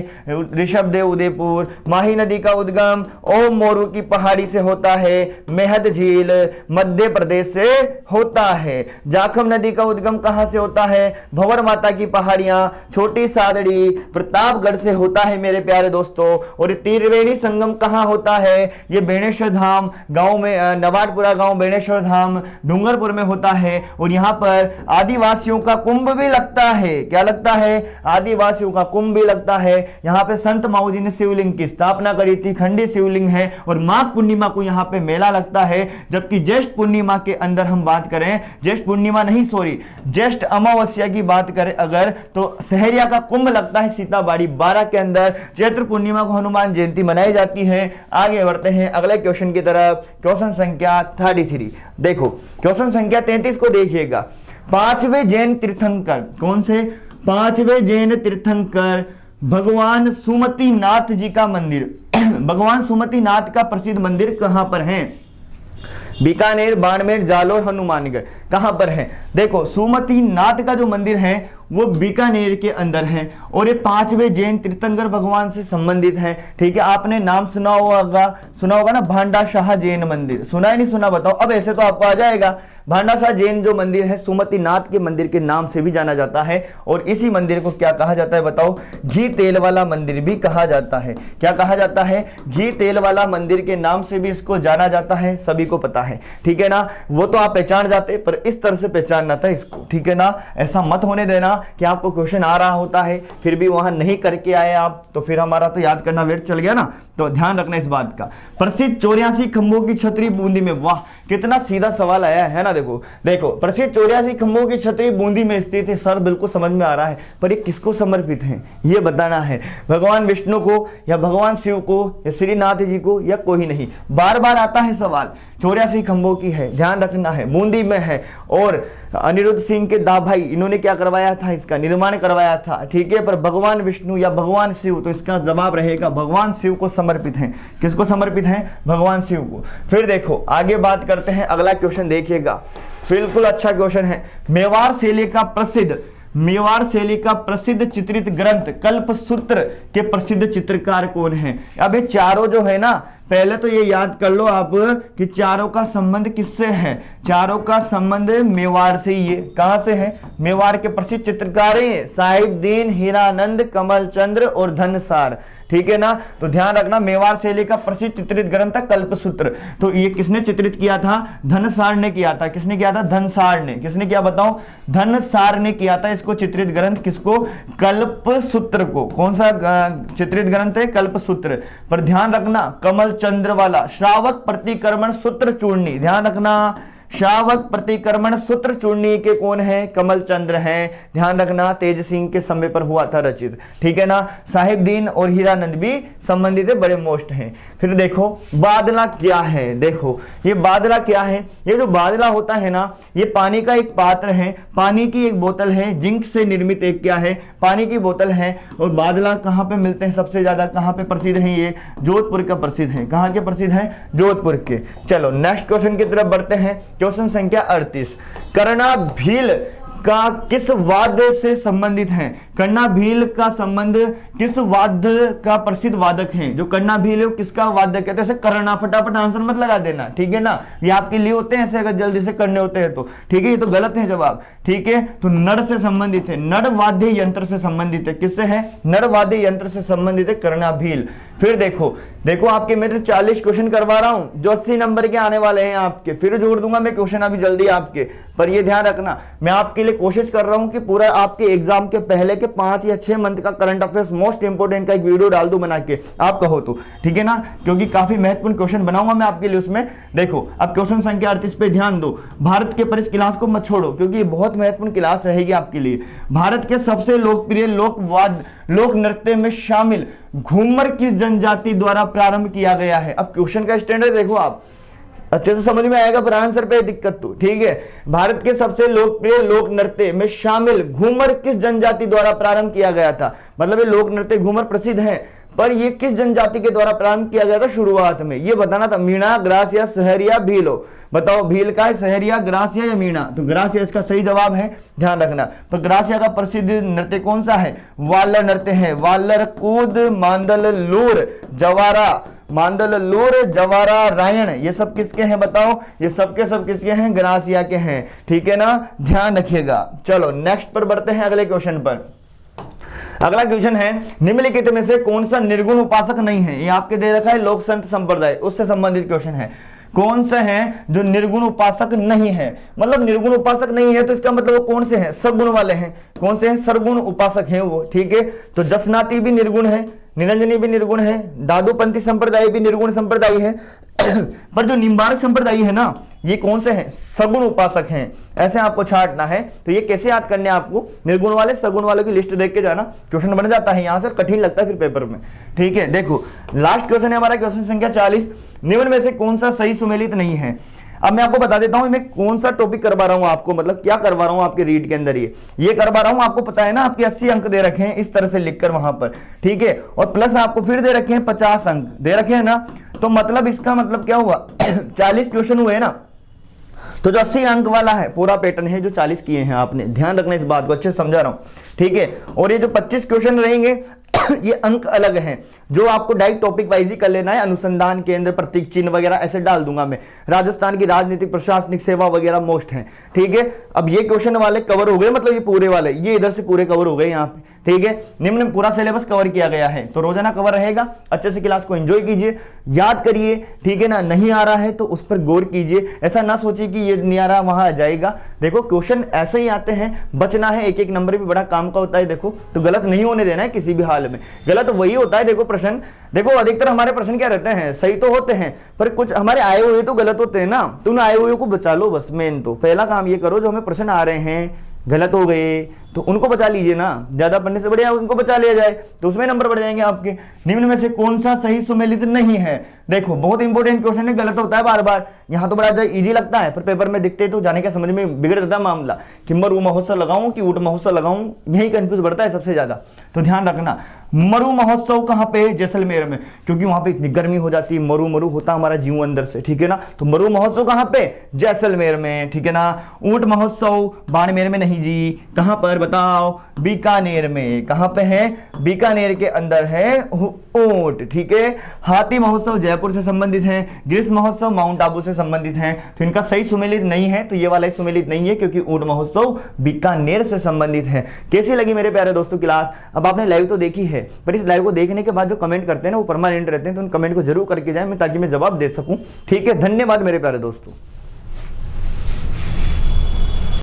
ऋषभदेव उदयपुर। माही नदी का उद्गम ओम मोरू की पहाड़ी से होता है, मेहद झील मध्य प्रदेश से होता है। जाखम नदी का उद्गम कहां से होता है? भंवर माता की पहाड़ियां, छोटी सादड़ी, प्रतापगढ़ से होता है मेरे प्यारे दोस्तों। और त्रिवेणी संगम कहां होता है? ये बेणेश्वर धाम गांव में, नवाटपुरा गांव बेणेश्वर धाम डूंगरपुर में होता है। और यहां पर आदिवासियों का कुंभ भी लगता है। क्या लगता है? आदिवासियों का कुंभ भी लगता है। यहां पे संत माऊजी ने शिवलिंग की स्थापना करी थी, खंडी शिवलिंग है। और माघ पूर्णिमा को यहां पे मेला लगता है। जबकि ज्येष्ठ पूर्णिमा के अंदर हम बात करें, ज्येष्ठ पूर्णिमा नहीं सॉरी ज्येष्ठ अमावस्या की बात करें अगर, तो सहरिया का कुंभ लगता है सीताबाड़ी 12 के अंदर। चैत्र पूर्णिमा को हनुमान जयंती मनाई जाती है। आगे बढ़ते हैं अगले क्वेश्चन की तरफ। क्वेश्चन संख्या 33। देखो क्वेश्चन संख्या 33 को देखिएगा। पांचवें जैन तीर्थंकर, कौन से? पांचवें जैन तीर्थंकर भगवान सुमति नाथ जी का मंदिर भगवान सुमति नाथ का प्रसिद्ध मंदिर कहां पर है? बीकानेर, बाड़मेर, जालोर, हनुमानगढ़। कहां पर है? देखो सुमति नाथ का जो मंदिर है वो बीकानेर के अंदर है। और ये पांचवें जैन तीर्थंकर भगवान से संबंधित है, ठीक है। आपने नाम सुना होगा ना, भांडा शाह जैन मंदिर। सुना है नहीं सुना बताओ? अब ऐसे तो आपको आ जाएगा। भांडा शाह जैन जो मंदिर है सुमति नाथ के मंदिर के नाम से भी जाना जाता है। और इसी मंदिर को क्या कहा जाता है बताओ? घी तेल वाला मंदिर भी कहा जाता है। क्या कहा जाता है? घी तेल वाला मंदिर के नाम से भी इसको जाना जाता है, सभी को पता है, ठीक है ना। वो तो आप पहचान जाते पर इस तरह से पहचानना था इसको, ठीक है ना। ऐसा मत होने देना कि आपको क्वेश्चन आ रहा होता है फिर भी वहां नहीं करके आए आप, तो फिर हमारा तो याद करना वेट चल गया ना। तो ध्यान रखना इस बात का। प्रसिद्ध 84 खंभों की छतरी बूंदी में, वाह कितना सीधा सवाल आया है ना। देखो प्रसिद्ध 84 खंभों की छतरी बूंदी में स्थित है। सर बिल्कुल समझ में आ रहा है पर ये किसको समर्पित है ये बताना है। भगवान विष्णु को या भगवान शिव को या श्रीनाथ जी को या कोई नहीं। बार बार आता है सवाल। 84 खंभों की है, ध्यान रखना है, बूंदी में है। और अनिरुद्ध सिंह के दा भाई इन्होंने क्या करवाया था? इसका निर्माण करवाया था, ठीक है। पर भगवान विष्णु या भगवान शिव, तो इसका जवाब रहेगा भगवान शिव को समर्पित है। किसको समर्पित है? भगवान शिव को। फिर देखो आगे बात करते हैं, अगला क्वेश्चन देखिएगा, बिल्कुल अच्छा क्वेश्चन है। मेवाड़ शैली का प्रसिद्ध चित्रित ग्रंथ कल्पसूत्र के प्रसिद्ध चित्रकार कौन है? अब ये चारों जो है ना, पहले तो ये याद कर लो आप कि चारों का संबंध किससे है? चारों का संबंध मेवाड़ से ही है। कहां से है? मेवाड़ के प्रसिद्ध चित्रकार हैं साहिबदीन, हीरानंद, कमलचंद्र और धनसार, ठीक है ना। तो ध्यान रखना मेवाड़ शैली का प्रसिद्ध चित्रित ग्रंथ था कल्पसूत्र। तो ये किसने चित्रित किया था? धनसार ने किया था। किसने किया था? धनसार ने। किसने किया बताओ? धनसार ने किया था इसको चित्रित ग्रंथ। किसको? कल्पसूत्र को। कौन सा चित्रित ग्रंथ है? कल्पसूत्र। पर ध्यान रखना कमलचंद्र वाला श्रावक प्रतिक्रमण सूत्र चूर्णी, ध्यान रखना श्रावक प्रतिक्रमण सूत्र चूर्णी के कौन है? कमलचंद्र हैं। ध्यान रखना तेज सिंह के समय पर हुआ था रचित, ठीक है ना। साहिबदीन और हीरानंद भी संबंधित है, बड़े मोस्ट हैं। फिर देखो बादला क्या है? देखो ये बादला क्या है? ये जो बादला होता है ना, ये पानी का एक पात्र है, पानी की एक बोतल है, जिंक से निर्मित एक क्या है? पानी की बोतल है। और बादला कहां पे मिलते हैं सबसे ज्यादा? कहां पे प्रसिद्ध है? ये जोधपुर का प्रसिद्ध है। कहां के प्रसिद्ध है? जोधपुर के। चलो नेक्स्ट क्वेश्चन की तरफ बढ़ते हैं। क्वेश्चन संख्या 38। कर्णा भील का किस वाद्य से संबंधित है? कर्णा भील का संबंध किस वाद्य का प्रसिद्ध वादक है? जो कर्णा भील है वो किसका वादक कहते हैं? कर्णा, फटाफट आंसर मत लगा देना, ठीक है ना। ये आपके लिए होते हैं ऐसे, अगर जल्दी से करने होते हैं तो, ठीक है। ये तो गलत है जवाब, ठीक है। तो नड़ से संबंधित है, नड़ वाद्य यंत्र से संबंधित है। किससे है? नड़ वाद्य यंत्र से संबंधित है कर्णा भील। फिर देखो आपके मेरे 40 क्वेश्चन करवा रहा हूं जो 80 नंबर के आने वाले हैं आपके। फिर जोड़ दूंगा मैं क्वेश्चन अभी जल्दी आपके, पर ये ध्यान रखना मैं आपके लिए कोशिश कर रहा हूं कि पूरा आपके एग्जाम के पहले के 5 या 6 मंथ का करंट अफेयर्स मोस्ट इंपोर्टेंट का एक वीडियो डाल दूं बना के, आप कहो तो, ठीक है ना, क्योंकि काफी महत्वपूर्ण क्वेश्चन बनाऊंगा मैं आपके लिए उसमें। देखो अब क्वेश्चन संख्या 38 पे ध्यान दो। भारत के पर इस क्लास को मत छोड़ो क्योंकि ये बहुत महत्वपूर्ण क्लास रहेगी आपके लिए। भारत के सबसे लोकप्रिय लोक नृत्य में शामिल घूमर किस जनजाति द्वारा प्रारंभ किया गया है? अब क्वेश्चन का स्टैंडर्ड देखो, आप अच्छे से समझ में आएगा, फिर आंसर पे दिक्कत तो, ठीक है। भारत के सबसे लोकप्रिय लोक नृत्य में शामिल घूमर किस जनजाति द्वारा प्रारंभ किया गया था? मतलब ये लोक नृत्य घूमर प्रसिद्ध है, पर ये किस जनजाति के द्वारा प्रारंभ किया गया था शुरुआत में? ये बताना था। मीणा, ग्रासिया, सहरिया, भीलो। बताओ भील का है, सहरिया, ग्रासिया या मीणा? तो ग्रासिया इसका सही जवाब है, ध्यान रखना। तो ग्रासिया का प्रसिद्ध नृत्य कौन सा है? वाल्लर नृत्य है। वाल्लर, कूद, मांदल, लूर, जवारा, मांदल, लूर, जवारा, रायण, ये सब किसके हैं बताओ? ये सब किसके हैं? ग्रासिया के हैं, ठीक है ना, ध्यान रखिएगा। चलो नेक्स्ट पर बढ़ते हैं, अगले क्वेश्चन पर। अगला क्वेश्चन है, निम्नलिखित में से कौन सा निर्गुण उपासक नहीं है? ये आपके दे रखा है लोक संत संप्रदाय, उससे संबंधित क्वेश्चन है। कौन से हैं जो निर्गुण उपासक नहीं है? मतलब निर्गुण उपासक नहीं है तो इसका मतलब वो कौन से हैं? सगुण वाले हैं। कौन से हैं? सरगुण उपासक हैं वो, ठीक है। तो जसनाती भी निर्गुण है, निरंजनी भी निर्गुण है, दादूपंथी संप्रदाय भी निर्गुण संप्रदाय है, पर जो निम्बार्क संप्रदाय है ना, ये कौन से हैं? सगुण उपासक हैं। ऐसे आपको छांटना है। तो ये कैसे याद करने हैं आपको? निर्गुण वाले सगुण वालों की लिस्ट देख के जाना, क्वेश्चन बन जाता है, यहां से कठिन लगता है फिर पेपर में, ठीक है। देखो लास्ट क्वेश्चन है हमारा, क्वेश्चन संख्या 40। निम्न में से कौन सा सही सुमेलित नहीं है? अब मैं आपको बता देता हूं मैं कौन सा टॉपिक करवा रहा हूं आपको, मतलब क्या करवा रहा हूं आपके रीड के अंदर। ये करवा रहा हूं, आपको पता है ना, आपके 80 अंक दे रखे हैं इस तरह से लिखकर वहां पर, ठीक है। और प्लस आपको फिर दे रखे हैं 50 अंक दे रखे हैं ना। तो मतलब इसका मतलब क्या हुआ 40 क्वेश्चन हुए ना, तो जो 80 अंक वाला है पूरा पैटर्न है जो 40 किए हैं आपने, ध्यान रखना इस बात को, अच्छे से समझा रहा हूं, ठीक है। और ये जो 25 क्वेश्चन रहेंगे ये अंक अलग हैं, जो आपको डायरेक्ट टॉपिक वाइज ही कर लेना है। अनुसंधान केंद्र, प्रतीक चिन्ह वगैरह ऐसे डाल दूंगा मैं। राजस्थान की राजनीतिक प्रशासनिक सेवा वगैरह मोस्ट है, ठीक है। अब ये क्वेश्चन वाले कवर हो गए, मतलब ये पूरे वाले, ये इधर से पूरे कवर हो गए यहाँ पे, ठीक है। निम्न में पूरा सिलेबस कवर किया गया है, तो रोजाना कवर रहेगा। अच्छे से क्लास को एंजॉय कीजिए, याद करिए, ठीक है ना। नहीं आ रहा है तो उस पर गौर कीजिए, ऐसा ना सोचिए कि ये नहीं आ रहा वहां आ जाएगा। देखो क्वेश्चन ऐसे ही आते हैं, बचना है, एक एक नंबर भी बड़ा काम का होता है। देखो तो गलत नहीं होने देना है किसी भी हाल में, गलत वही होता है। देखो प्रश्न, देखो अधिकतर हमारे प्रश्न क्या रहते हैं, सही तो होते हैं, पर कुछ हमारे आए हुए तो गलत होते हैं ना। तो उन आए हुए को बचा लो बस। मेन तो पहला काम ये करो, जो हमें प्रश्न आ रहे हैं गलत हो गए तो उनको बचा लीजिए ना, ज्यादा पढ़ने से बढ़िया उनको बचा लिया जाए, तो उसमें नंबर बढ़ जाएंगे आपके। निम्न में से कौन सा सही सुमेलित नहीं है? देखो बहुत इंपॉर्टेंट क्वेश्चन है, गलत होता है बार बार। यहाँ तो बड़ा इजी लगता है, पर पेपर में दिखते तो जाने का समझ में बिगड़ जाता है मामला कि मरु महोत्सव लगाऊं कि ऊट महोत्सव लगाऊं, यही कंफ्यूज बढ़ता है सबसे ज्यादा। तो ध्यान रखना, मरु महोत्सव कहाँ पे? जैसलमेर में, क्योंकि वहां पे इतनी गर्मी हो जाती है, मरु मरु होता हमारा जीव अंदर से, ठीक है ना। तो मरु महोत्सव कहाँ पे? जैसलमेर में, ठीक है ना। ऊंट महोत्सव बाड़मेर में नहीं जी, कहां पर बताओ? बीकानेर में। कहां पे है? बीकानेर के अंदर है ऊंट, ठीक है। हाथी महोत्सव जयपुर से संबंधित है, ग्रीष्म महोत्सव माउंट आबू से संबंधित है। तो इनका सही सुमेलित नहीं है, तो ये वाला सुमेलित नहीं है क्योंकि ऊंट महोत्सव बीकानेर से संबंधित है। कैसी लगी मेरे प्यारे दोस्तों क्लास? अब आपने लाइव तो देखी है, पर इस लाइव को देखने के बाद जो कमेंट करते हैं ना वो परमानेंट रहते हैं, तो उन कमेंट को जरूर करके जाए, ताकि मैं जवाब दे सकूं, ठीक है। धन्यवाद मेरे प्यारे दोस्तों।